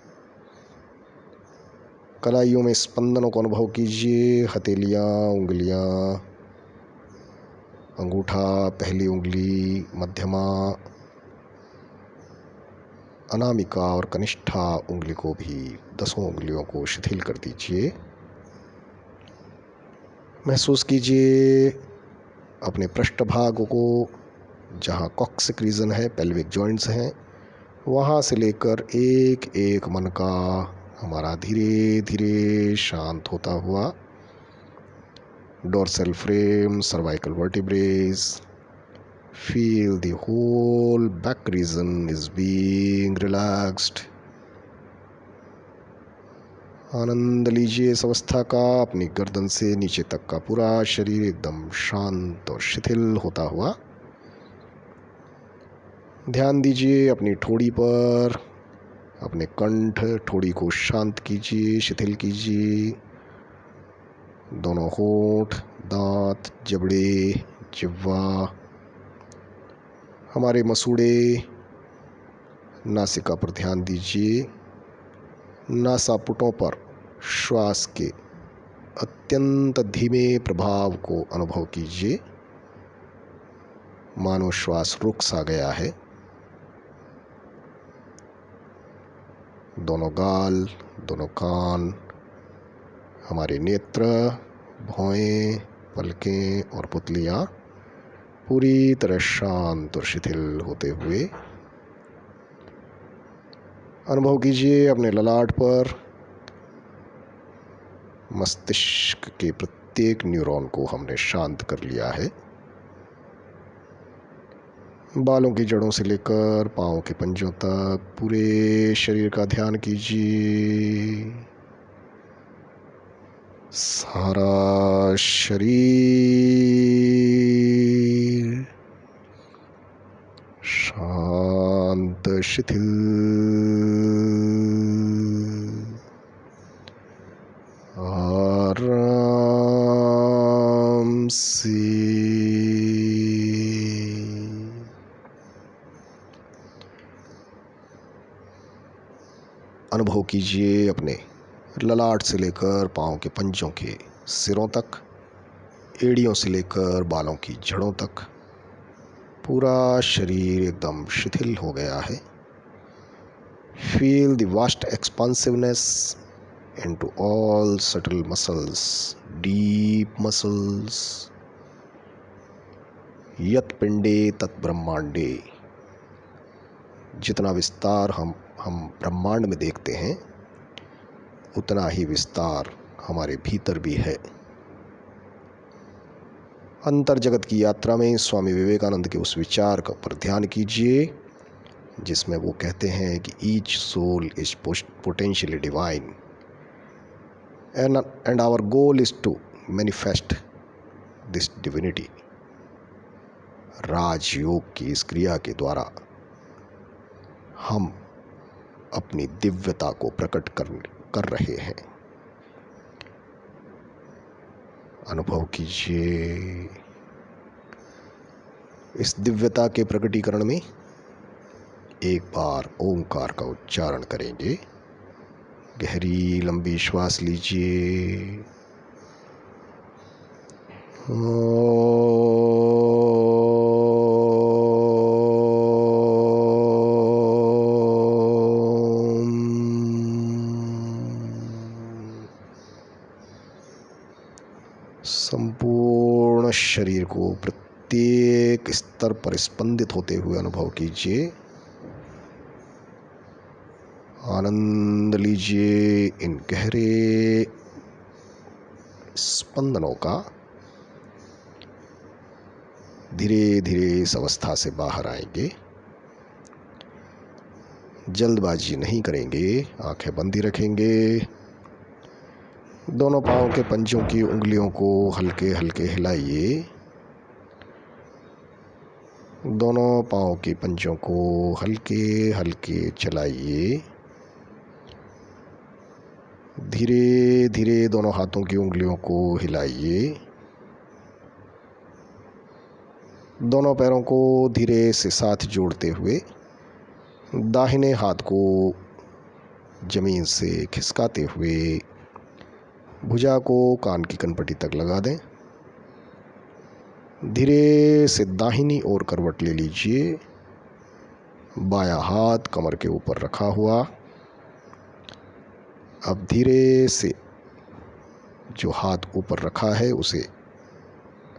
कलाइयों में स्पंदनों को अनुभव कीजिए। हथेलियाँ, उंगलियाँ, अंगूठा, पहली उंगली, मध्यमा, अनामिका और कनिष्ठा उंगली को भी 10 उंगलियों को शिथिल कर दीजिए। महसूस कीजिए अपने पृष्ठभाग को, जहाँ कॉक्सिक रीजन है, पेल्विक जॉइंट्स हैं, वहाँ से लेकर एक एक मन का हमारा धीरे धीरे शांत होता हुआ dorsal frame, cervical vertebrae, feel the whole back region is being relaxed. आनंद लीजिए इस अवस्था का। अपनी गर्दन से नीचे तक का पूरा शरीर एकदम शांत और शिथिल होता हुआ। ध्यान दीजिए अपनी ठोड़ी पर, अपने कंठ, ठोड़ी को शांत कीजिए, शिथिल कीजिए। दोनों होंठ, दांत, जबड़े, जिह्वा, हमारे मसूड़े, नासिका पर ध्यान दीजिए। नासापुटों पर श्वास के अत्यंत धीमे प्रभाव को अनुभव कीजिए, मानो श्वास रुक सा गया है। दोनों गाल, दोनों कान, हमारे नेत्र, भौहें, पलकें और पुतलियाँ पूरी तरह शांत और शिथिल होते हुए अनुभव कीजिए अपने ललाट पर मस्तिष्क के प्रत्येक न्यूरॉन को हमने शांत कर लिया है। बालों की जड़ों से लेकर पाँव के पंजों तक पूरे शरीर का ध्यान कीजिए। सारा शरीर शांत, शिथिल, आराम से। अनुभव कीजिए अपने ललाट से लेकर पाँव के पंजों के सिरों तक, एड़ियों से लेकर बालों की जड़ों तक पूरा शरीर एकदम शिथिल हो गया है। Feel the vast expansiveness into all subtle muscles, deep muscles. यत पिंडे तत् ब्रह्मांडे। जितना विस्तार हम ब्रह्मांड में देखते हैं, उतना ही विस्तार हमारे भीतर भी है। अंतर जगत की यात्रा में स्वामी विवेकानंद के उस विचार का पर ध्यान कीजिए, जिसमें वो कहते हैं कि each soul is potentially divine and our goal is to manifest this divinity. Rajyoga की इस क्रिया के द्वारा हम अपनी दिव्यता को प्रकट कर रहे हैं। अनुभव कीजिए इस दिव्यता के प्रकटीकरण में एक बार ओंकार का उच्चारण करेंगे। गहरी लंबी श्वास लीजिए। संपूर्ण शरीर को प्रत्येक स्तर पर स्पंदित होते हुए अनुभव कीजिए। आनंद लीजिए इन गहरे स्पंदनों का। धीरे धीरे इस अवस्था से बाहर आएंगे। जल्दबाजी नहीं करेंगे, आंखें बंद ही रखेंगे। दोनों पाँव के पंजों की उंगलियों को हल्के हल्के हिलाइए। दोनों पाँव के पंजों को हल्के हल्के चलाइए। धीरे धीरे दोनों हाथों की उंगलियों को हिलाइए। दोनों पैरों को धीरे से साथ जोड़ते हुए दाहिने हाथ को जमीन से खिसकाते हुए भुजा को कान की कनपट्टी तक लगा दें। धीरे से दाहिनी ओर करवट ले लीजिए। बायां हाथ कमर के ऊपर रखा हुआ। अब धीरे से जो हाथ ऊपर रखा है उसे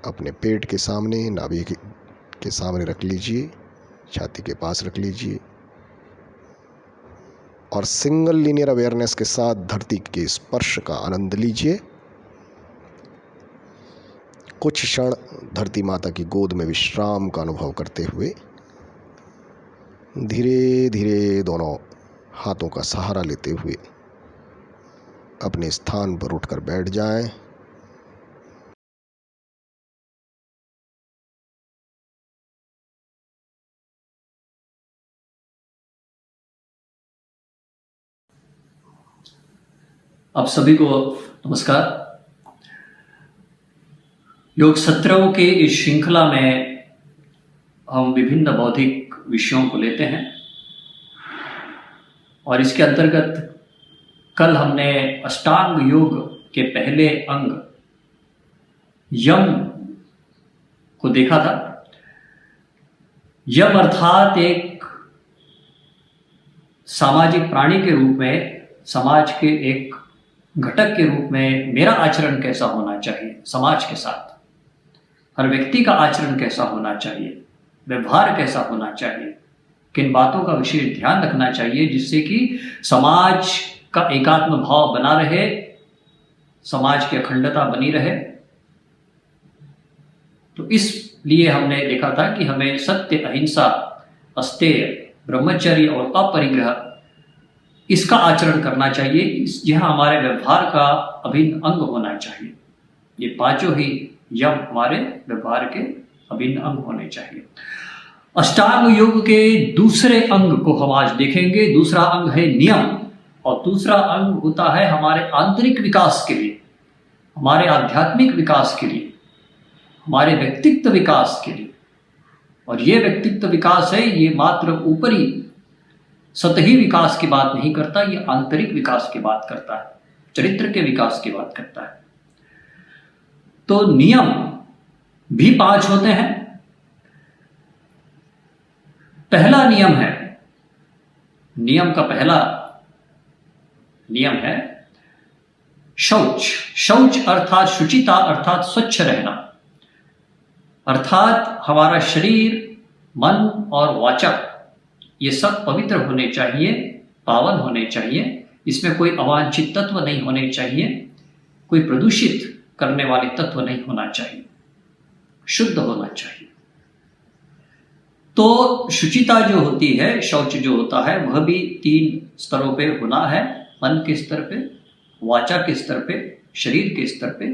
अपने पेट के सामने, नाभि के सामने रख लीजिए, छाती के पास रख लीजिए और सिंगल लीनियर अवेयरनेस के साथ धरती के स्पर्श का आनंद लीजिए। कुछ क्षण धरती माता की गोद में विश्राम का अनुभव करते हुए धीरे धीरे दोनों हाथों का सहारा लेते हुए अपने स्थान पर उठकर बैठ जाएं। आप सभी को नमस्कार। योग सत्रों के इस श्रृंखला में हम विभिन्न बौद्धिक विषयों को लेते हैं और इसके अंतर्गत कल हमने अष्टांग योग के पहले अंग यम को देखा था। यम अर्थात एक सामाजिक प्राणी के रूप में, समाज के एक घटक के रूप में मेरा आचरण कैसा होना चाहिए, समाज के साथ हर व्यक्ति का आचरण कैसा होना चाहिए, व्यवहार कैसा होना चाहिए, किन बातों का विशेष ध्यान रखना चाहिए जिससे कि समाज का एकात्म भाव बना रहे, समाज की अखंडता बनी रहे। तो इसलिए हमने देखा था कि हमें सत्य, अहिंसा, अस्तेय, ब्रह्मचर्य और अपरिग्रह इसका आचरण करना चाहिए। यह हमारे व्यवहार का अभिन्न अंग होना चाहिए। ये पांचों ही यम हमारे व्यवहार के अभिन्न अंग होने चाहिए। अष्टांग योग के दूसरे अंग को हम आज देखेंगे। दूसरा अंग है नियम और दूसरा अंग होता है हमारे आंतरिक विकास के लिए, हमारे आध्यात्मिक विकास के लिए, हमारे व्यक्तित्व विकास के लिए। और ये व्यक्तित्व विकास है, ये मात्र ऊपरी सतही विकास की बात नहीं करता, ये आंतरिक विकास की बात करता है, चरित्र के विकास की बात करता है। तो नियम भी 5 होते हैं। पहला नियम है, नियम का पहला नियम है शौच। शौच अर्थात शुचिता, अर्थात स्वच्छ रहना, अर्थात हमारा शरीर, मन और वाचा ये सब पवित्र होने चाहिए, पावन होने चाहिए। इसमें कोई अवांछित तत्व नहीं होने चाहिए, कोई प्रदूषित करने वाले तत्व नहीं होना चाहिए, शुद्ध होना चाहिए। तो शुचिता जो होती है, शौच जो होता है, वह भी 3 स्तरों पे होना है। मन के स्तर पे, वाचा के स्तर पे, शरीर के स्तर पे।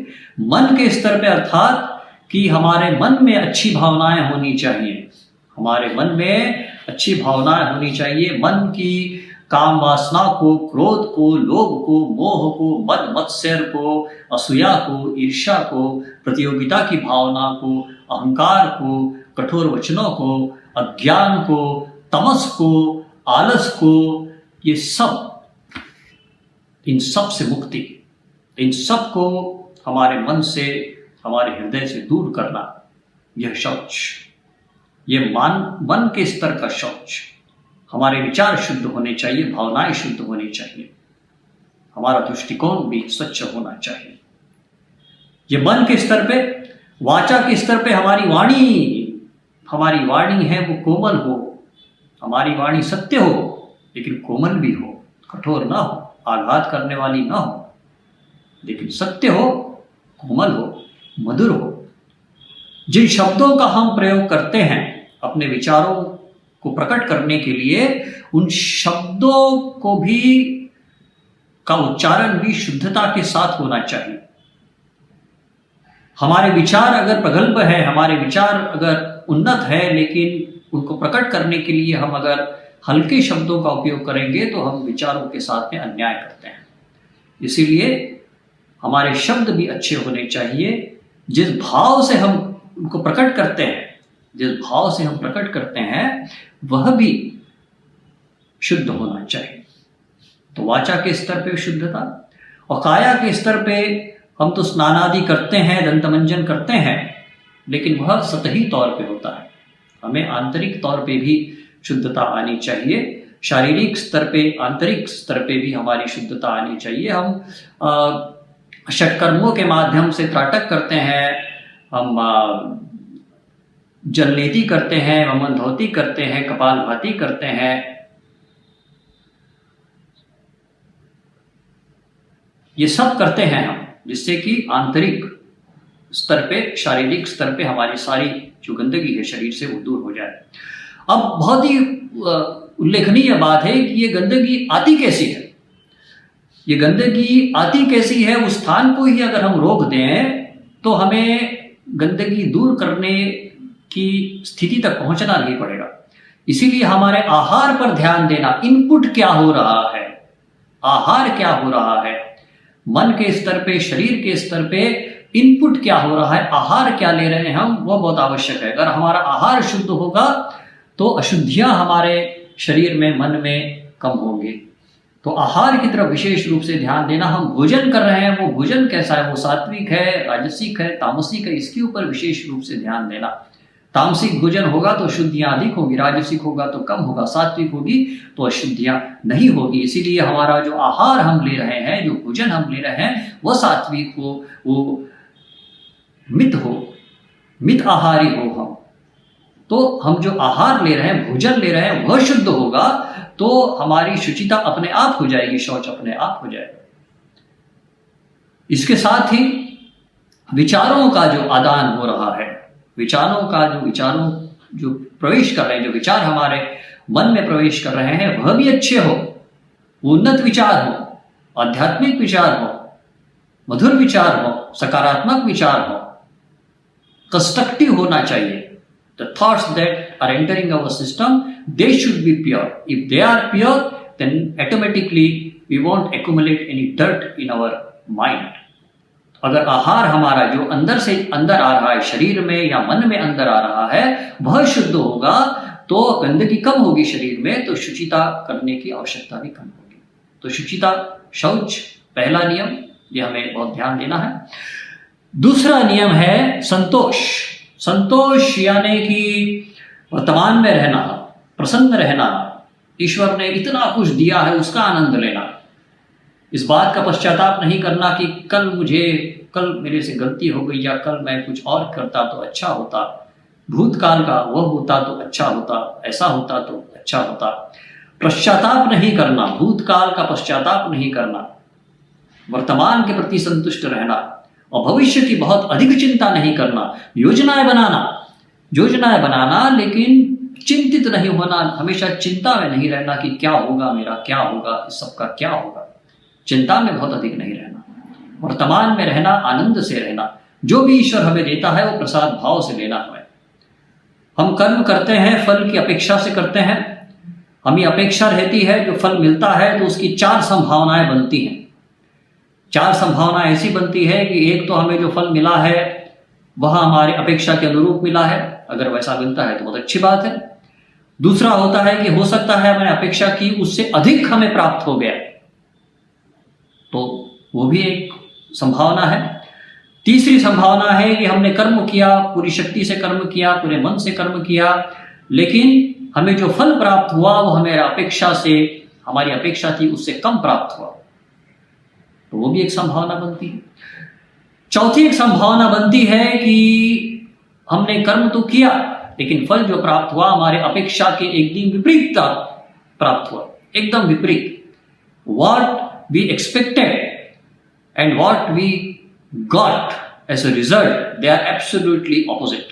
मन के स्तर पे अर्थात कि हमारे मन में अच्छी भावनाएं होनी चाहिए, हमारे मन में अच्छी भावनाएं होनी चाहिए। मन की काम वासना को, क्रोध को, लोभ को, मोह को, मद मत्सर को, असूया को, ईर्ष्या को, प्रतियोगिता की भावना को, अहंकार को, कठोर वचनों को, अज्ञान को, तमस को, आलस को, ये सब, इन सब से मुक्ति, इन सब को हमारे मन से, हमारे हृदय से दूर करना, यह शौच, ये मन के स्तर का शौच। हमारे विचार शुद्ध होने चाहिए, भावनाएं शुद्ध होनी चाहिए, हमारा दृष्टिकोण भी स्वच्छ होना चाहिए। ये मन के स्तर पे। वाचा के स्तर पे हमारी वाणी है वो कोमल हो, हमारी वाणी सत्य हो लेकिन कोमल भी हो, कठोर ना हो, आघात करने वाली ना हो, लेकिन सत्य हो, कोमल हो, मधुर हो। जिन शब्दों का हम प्रयोग करते हैं अपने विचारों को प्रकट करने के लिए, उन शब्दों को भी का उच्चारण भी शुद्धता के साथ होना चाहिए। हमारे विचार अगर प्रगल्भ है, हमारे विचार अगर उन्नत है, लेकिन उनको प्रकट करने के लिए हम अगर हल्के शब्दों का उपयोग करेंगे तो हम विचारों के साथ में अन्याय करते हैं। इसीलिए हमारे शब्द भी अच्छे होने चाहिए। जिस भाव से हम उनको प्रकट करते हैं, जिस भाव से हम प्रकट करते हैं वह भी शुद्ध होना चाहिए। तो वाचा के स्तर पे शुद्धता, और काया के स्तर पे हम तो स्नानादि करते हैं, दंतमंजन करते हैं, लेकिन वह सतही तौर पे होता है। हमें आंतरिक तौर पे भी शुद्धता आनी चाहिए। शारीरिक स्तर पे, आंतरिक स्तर पे भी हमारी शुद्धता आनी चाहिए। हम षटकर्मों के माध्यम से त्राटक करते हैं, हम जलनेती करते हैं, वमन धोती करते हैं, कपालभाति करते हैं, ये सब करते हैं हम, जिससे कि आंतरिक स्तर पे, शारीरिक स्तर पे हमारी सारी जो गंदगी है शरीर से वो दूर हो जाए। अब बहुत ही उल्लेखनीय बात है कि ये गंदगी आती कैसी है। ये गंदगी आती कैसी है, उस स्थान को ही अगर हम रोक दें तो हमें गंदगी दूर करने की स्थिति तक पहुंचना नहीं पड़ेगा। इसीलिए हमारे आहार पर ध्यान देना, इनपुट क्या हो रहा है, आहार क्या हो रहा है, मन के स्तर पे, शरीर के स्तर पे इनपुट क्या हो रहा है, आहार क्या ले रहे हैं हम, वो बहुत आवश्यक है। अगर हमारा आहार शुद्ध होगा तो अशुद्धियां हमारे शरीर में, मन में कम होंगी। तो आहार की तरफ विशेष रूप से ध्यान देना। हम भोजन कर रहे हैं, वो भोजन कैसा है, वो सात्विक है, राजसिक है, तामसिक है, इसके ऊपर विशेष रूप से ध्यान देना। तामसिक भोजन होगा तो अशुद्धियां अधिक होगी, राजसिक होगा तो कम होगा, सात्विक होगी तो अशुद्धियां नहीं होगी। इसीलिए हमारा जो आहार हम ले रहे हैं, जो भोजन हम ले रहे हैं, वो सात्विक हो, वो मित हो, मित आहारी हो हम। तो हम जो आहार ले रहे हैं, भोजन ले रहे हैं, वह शुद्ध होगा तो हमारी शुचिता अपने आप हो जाएगी, शौच अपने आप हो जाएगा। इसके साथ ही विचारों का जो आदान हो रहा है, विचारों जो प्रवेश कर रहे हैं, जो विचार हमारे मन में प्रवेश कर रहे हैं, वह भी अच्छे हो, उन्नत विचार हो, आध्यात्मिक विचार हो, मधुर विचार हो, सकारात्मक विचार हो, कंस्ट्रक्टिव होना चाहिए। The thoughts that are entering our system, they should be pure. If they are pure, then automatically we won't accumulate any dirt in our mind. अगर आहार हमारा जो अंदर से अंदर आ रहा है, शरीर में या मन में अंदर आ रहा है, वह शुद्ध होगा तो गंदगी कम होगी शरीर में, तो शुचिता करने की आवश्यकता भी कम होगी। तो शुचिता, शौच पहला नियम, ये हमें बहुत ध्यान देना है। दूसरा नियम है संतोष। संतोष यानी कि वर्तमान में रहना, प्रसन्न रहना, ईश्वर ने इतना कुछ दिया है उसका आनंद लेना। इस बात का पश्चाताप नहीं करना कि कल मेरे से गलती हो गई या कल मैं कुछ और करता तो अच्छा होता, भूतकाल का वह होता तो अच्छा होता, ऐसा होता तो अच्छा होता। पश्चाताप नहीं करना, भूतकाल का पश्चाताप नहीं करना, वर्तमान के प्रति संतुष्ट रहना और भविष्य की बहुत अधिक चिंता नहीं करना। योजनाएं बनाना लेकिन चिंतित नहीं होना, हमेशा चिंता में नहीं रहना कि क्या होगा, मेरा क्या होगा, इस सब का क्या होगा। चिंता में बहुत अधिक नहीं रहना, वर्तमान में रहना, आनंद से रहना। जो भी ईश्वर हमें देता है वो प्रसाद भाव से लेना हमें। हम कर्म करते हैं, फल की अपेक्षा से करते हैं, हमें अपेक्षा रहती है, जो फल मिलता है तो उसकी 4 संभावनाएं बनती हैं। 4 संभावना ऐसी बनती है कि एक तो हमें जो फल मिला है वह हमारी अपेक्षा के अनुरूप मिला है, अगर वैसा मिलता है तो बहुत अच्छी बात है। दूसरा होता है कि हो सकता है मैंने अपेक्षा की उससे अधिक हमें प्राप्त हो गया, तो वो भी एक संभावना है। तीसरी संभावना है कि हमने कर्म किया, पूरी शक्ति से कर्म किया, पूरे मन से कर्म किया, लेकिन हमें जो फल प्राप्त हुआ वो हमारी अपेक्षा थी उससे कम प्राप्त हुआ, तो वो भी एक संभावना बनती है। चौथी एक संभावना बनती है कि हमने कर्म तो किया लेकिन फल जो प्राप्त हुआ हमारे अपेक्षा के एकदम विपरीत प्राप्त हुआ, एकदम विपरीत। What we expected and what we got as a result, they are absolutely opposite.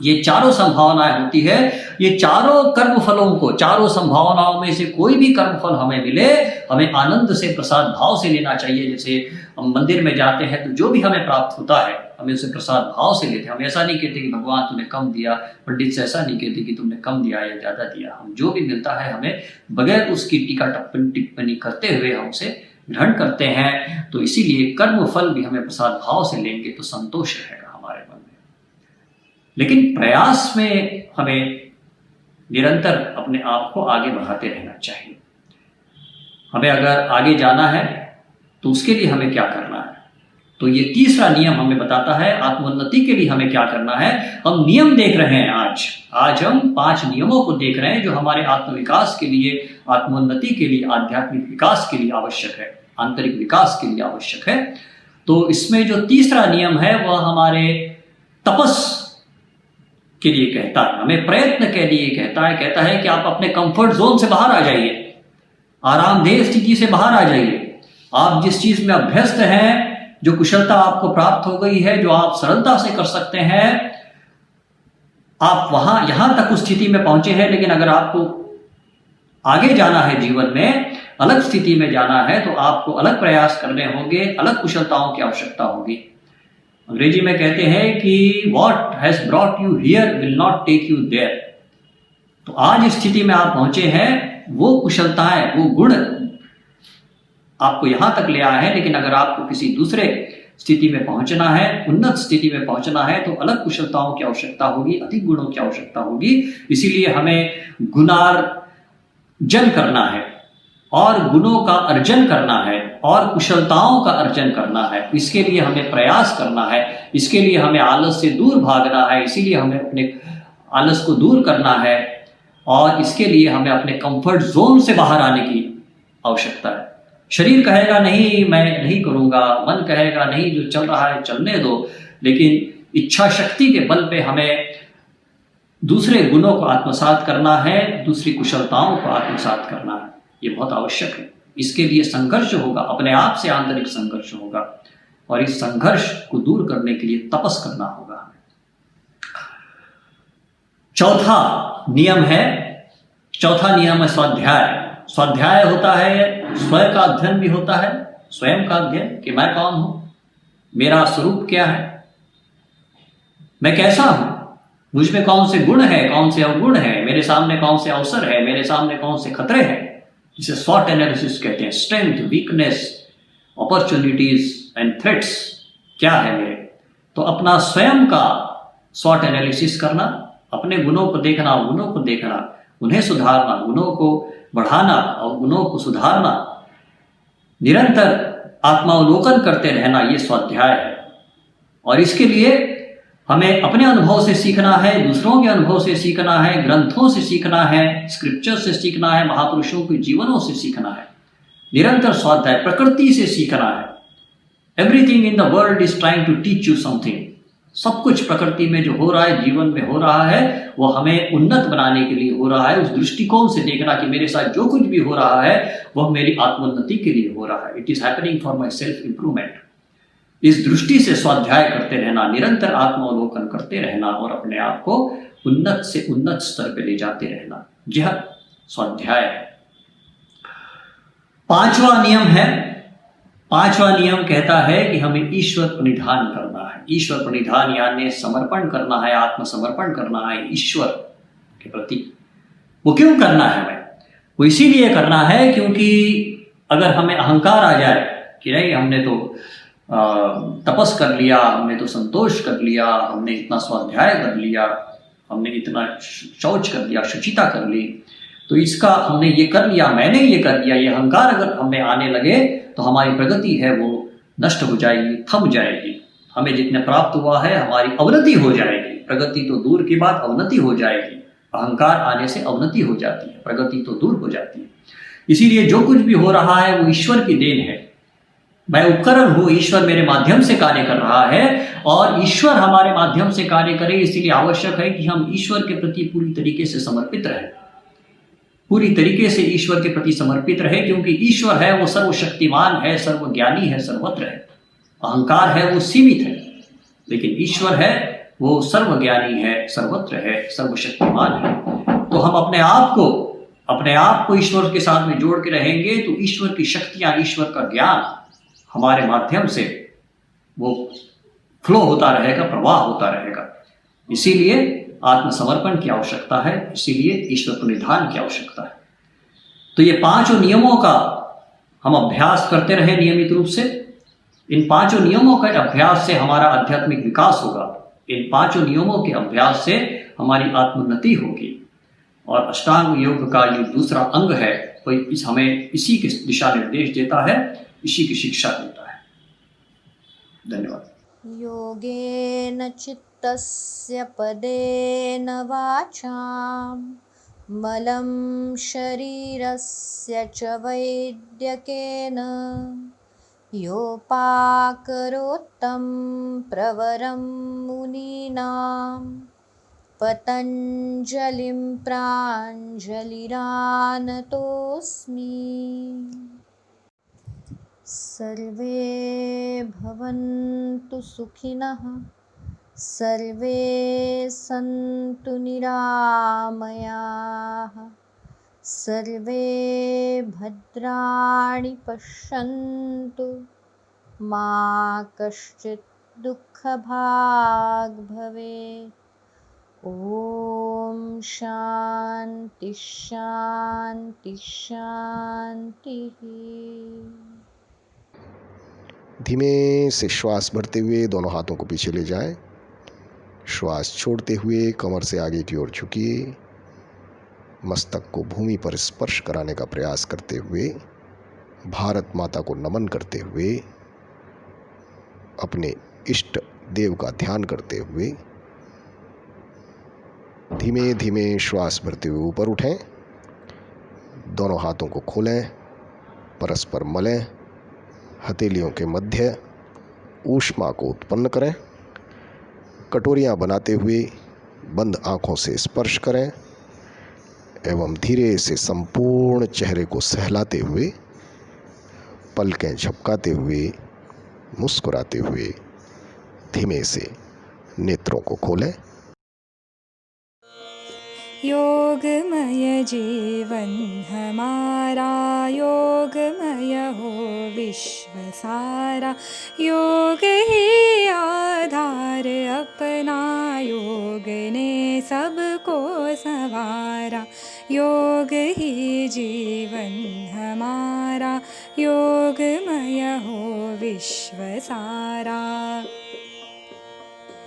ये चारों संभावनाएं होती है। ये चारों कर्म फलों को, चारों संभावनाओं में से कोई भी कर्म फल हमें मिले, हमें आनंद से, प्रसाद भाव से लेना चाहिए। जैसे हम मंदिर में जाते हैं तो जो भी हमें प्राप्त होता है हमें उसे प्रसाद भाव से लेते हैं। हम ऐसा नहीं कहते कि भगवान तुमने कम दिया, पंडित से ऐसा नहीं कहते कि तुमने कम दिया या ज्यादा दिया। हम जो भी मिलता है हमें बगैर उसकी टीका टिप्पणी करते हुए हम उसे ग्रहण करते हैं। तो इसीलिए कर्म फल भी हमें प्रसाद भाव से लेंगे तो संतोष रहेगा हमारे मन में। लेकिन प्रयास में हमें निरंतर अपने आप को आगे बढ़ाते रहना चाहिए। हमें अगर आगे जाना है तो उसके लिए हमें क्या करना है, तो ये तीसरा नियम हमें बताता है आत्मोन्नति के लिए हमें क्या करना है। हम नियम देख रहे हैं आज हम 5 नियमों को देख रहे हैं जो हमारे आत्मविकास के लिए, आत्मोन्नति के लिए, आध्यात्मिक विकास के लिए आवश्यक है, आंतरिक विकास के लिए आवश्यक है। तो इसमें जो तीसरा नियम है वह हमारे तपस के लिए कहता है, हमें प्रयत्न के लिए कहता है कि आप अपने कंफर्ट जोन से बाहर आ जाइए, आरामदेह स्थिति से बाहर आ जाइए। आप जिस चीज में अभ्यस्त हैं, जो कुशलता आपको प्राप्त हो गई है, जो आप सरलता से कर सकते हैं, आप यहां तक उस स्थिति में पहुंचे हैं। लेकिन अगर आपको आगे जाना है, जीवन में अलग स्थिति में जाना है, तो आपको अलग प्रयास करने होंगे, अलग कुशलताओं की आवश्यकता होगी। अंग्रेजी में कहते हैं कि what has brought you here will not take you there. तो आज इस स्थिति में आप पहुंचे हैं, वो कुशलताएं, वो गुण आपको यहां तक ले आए हैं। लेकिन अगर आपको किसी दूसरे स्थिति में पहुंचना है, उन्नत स्थिति में पहुंचना है, तो अलग कुशलताओं की आवश्यकता होगी, अधिक गुणों की आवश्यकता होगी। इसीलिए हमें गुणार्जन करना है और गुणों का अर्जन करना है और कुशलताओं का अर्जन करना है। इसके लिए हमें प्रयास करना है, इसके लिए हमें आलस से दूर भागना है, इसीलिए हमें अपने आलस को दूर करना है और इसके लिए हमें अपने कंफर्ट जोन से बाहर आने की आवश्यकता है। शरीर कहेगा नहीं मैं नहीं करूंगा, मन कहेगा नहीं जो चल रहा है चलने दो, लेकिन इच्छा शक्ति के बल पे हमें दूसरे गुणों को आत्मसात करना है, दूसरी कुशलताओं को आत्मसात करना है। ये बहुत आवश्यक है। इसके लिए संघर्ष होगा, अपने आप से आंतरिक संघर्ष होगा और इस संघर्ष को दूर करने के लिए तपस करना होगा। चौथा नियम है स्वाध्याय। स्वाध्याय होता है, स्वयं का अध्ययन भी होता है, स्वयं का अध्ययन कि मैं कौन हूं, मेरा स्वरूप क्या है, मैं कैसा हूं, मुझ में कौन से गुण है, कौन से अवगुण है, मेरे सामने कौन से अवसर है, मेरे सामने कौन से खतरे हैं। जिसे स्वॉट एनालिसिस कहते हैं, strength, weakness, opportunities and threats क्या है मेरे। तो अपना स्वयं का स्वॉट एनालिसिस करना, अपने गुणों को देखना, गुणों को देखना, उन्हें सुधारना, गुणों को बढ़ाना और गुणों को सुधारना, निरंतर आत्मावलोकन करते रहना, ये स्वाध्याय है। और इसके लिए हमें अपने अनुभव से सीखना है, दूसरों के अनुभव से सीखना है, ग्रंथों से सीखना है, स्क्रिप्चर से सीखना है, महापुरुषों के जीवनों से सीखना है। निरंतर स्वाध्याय, प्रकृति से सीखना है। Everything in the world is trying to teach you something. सब कुछ प्रकृति में जो हो रहा है, जीवन में हो रहा है, वो हमें उन्नत बनाने के लिए हो रहा है। उस दृष्टिकोण से देखना कि मेरे साथ जो कुछ भी हो रहा है वह मेरी आत्मोन्नति के लिए हो रहा है। It is happening for my self improvement. इस दृष्टि से स्वाध्याय करते रहना, निरंतर आत्मावलोकन करते रहना और अपने आप को उन्नत से उन्नत स्तर पर ले जाते रहना, यह स्वाध्याय है। पांचवा नियम कहता है कि हमें ईश्वर प्रणिधान करना है। ईश्वर प्रणिधान यानी समर्पण करना है, आत्मसमर्पण करना है ईश्वर के प्रति। वो क्यों करना है हमें? वो इसीलिए करना है क्योंकि अगर हमें अहंकार आ जाए कि नहीं हमने तो तपस कर लिया, हमने तो संतोष कर लिया, हमने इतना स्वाध्याय कर लिया, हमने इतना शौच कर लिया, शुचिता कर ली, तो इसका हमने ये कर लिया, मैंने ये कर लिया, ये अहंकार अगर हमें आने लगे तो हमारी प्रगति है वो नष्ट हो जाएगी, थम जाएगी। हमें जितने प्राप्त हुआ है हमारी अवनति हो जाएगी। प्रगति तो दूर की बात, अवनति हो जाएगी। अहंकार आने से अवनति हो जाती है, प्रगति तो दूर हो जाती है। इसीलिए जो कुछ भी हो रहा है वो ईश्वर की देन है। मैं उपकरण हूँ, ईश्वर मेरे माध्यम से कार्य कर रहा है और ईश्वर हमारे माध्यम से कार्य करे। इसीलिए आवश्यक है कि हम ईश्वर के प्रति पूरी तरीके से समर्पित रहें, पूरी तरीके से ईश्वर के प्रति समर्पित रहे, क्योंकि ईश्वर है वो सर्वशक्तिमान है, सर्वज्ञानी है, सर्वत्र है। अहंकार है वो सीमित है, लेकिन ईश्वर है वो सर्वज्ञानी है, सर्वत्र है, सर्वशक्तिमान है। तो हम अपने आप को ईश्वर के साथ में जोड़ के रहेंगे तो ईश्वर की शक्तियां, ईश्वर का ज्ञान हमारे माध्यम से वो फ्लो होता रहेगा, प्रवाह होता रहेगा। इसीलिए आत्मसमर्पण की आवश्यकता है, इसीलिए ईश्वर प्रणिधान की आवश्यकता है। तो ये पांचों नियमों का हम अभ्यास करते रहे नियमित रूप से। इन पांचों नियमों के अभ्यास से हमारा आध्यात्मिक विकास होगा। इन पांचों नियमों के अभ्यास से हमारी आत्मोन्नति होगी। और अष्टांग योग का जो दूसरा अंग है वो हमें इसी के दिशा निर्देश देता है, इसी की शिक्षा देता है। धन्यवाद। योगेन चित्तस्य पदेन वाचां मलं शरीरस्य च वैद्यकेन योपाकरोत्तं प्रवरं मुनीनां पतञ्जलिं प्राञ्जलिरानतोऽस्मि। सर्वे भवन्तु सुखिनः, सर्वे सन्तु निरामयाः, सर्वे भद्राणि पश्यन्तु, मा कश्चित् दुःखभाग् भवेत्। ॐ शान्ति शान्ति शान्तिः। धीमे से श्वास भरते हुए दोनों हाथों को पीछे ले जाएं। श्वास छोड़ते हुए कमर से आगे की ओर झुकिए। मस्तक को भूमि पर स्पर्श कराने का प्रयास करते हुए, भारत माता को नमन करते हुए, अपने इष्ट देव का ध्यान करते हुए धीमे धीमे श्वास भरते हुए ऊपर उठें। दोनों हाथों को खोलें, परस्पर मलें, हथेलियों के मध्य ऊष्मा को उत्पन्न करें। कटोरियाँ बनाते हुए बंद आँखों से स्पर्श करें एवं धीरे से संपूर्ण चेहरे को सहलाते हुए, पलकें झपकाते हुए, मुस्कुराते हुए धीमे से नेत्रों को खोलें। योगमय जीवन हमारा, योगमय हो विश्व सारा। योग ही आधार अपना, योग ने सबको संवारा। योग ही जीवन हमारा, योगमय हो विश्व सारा।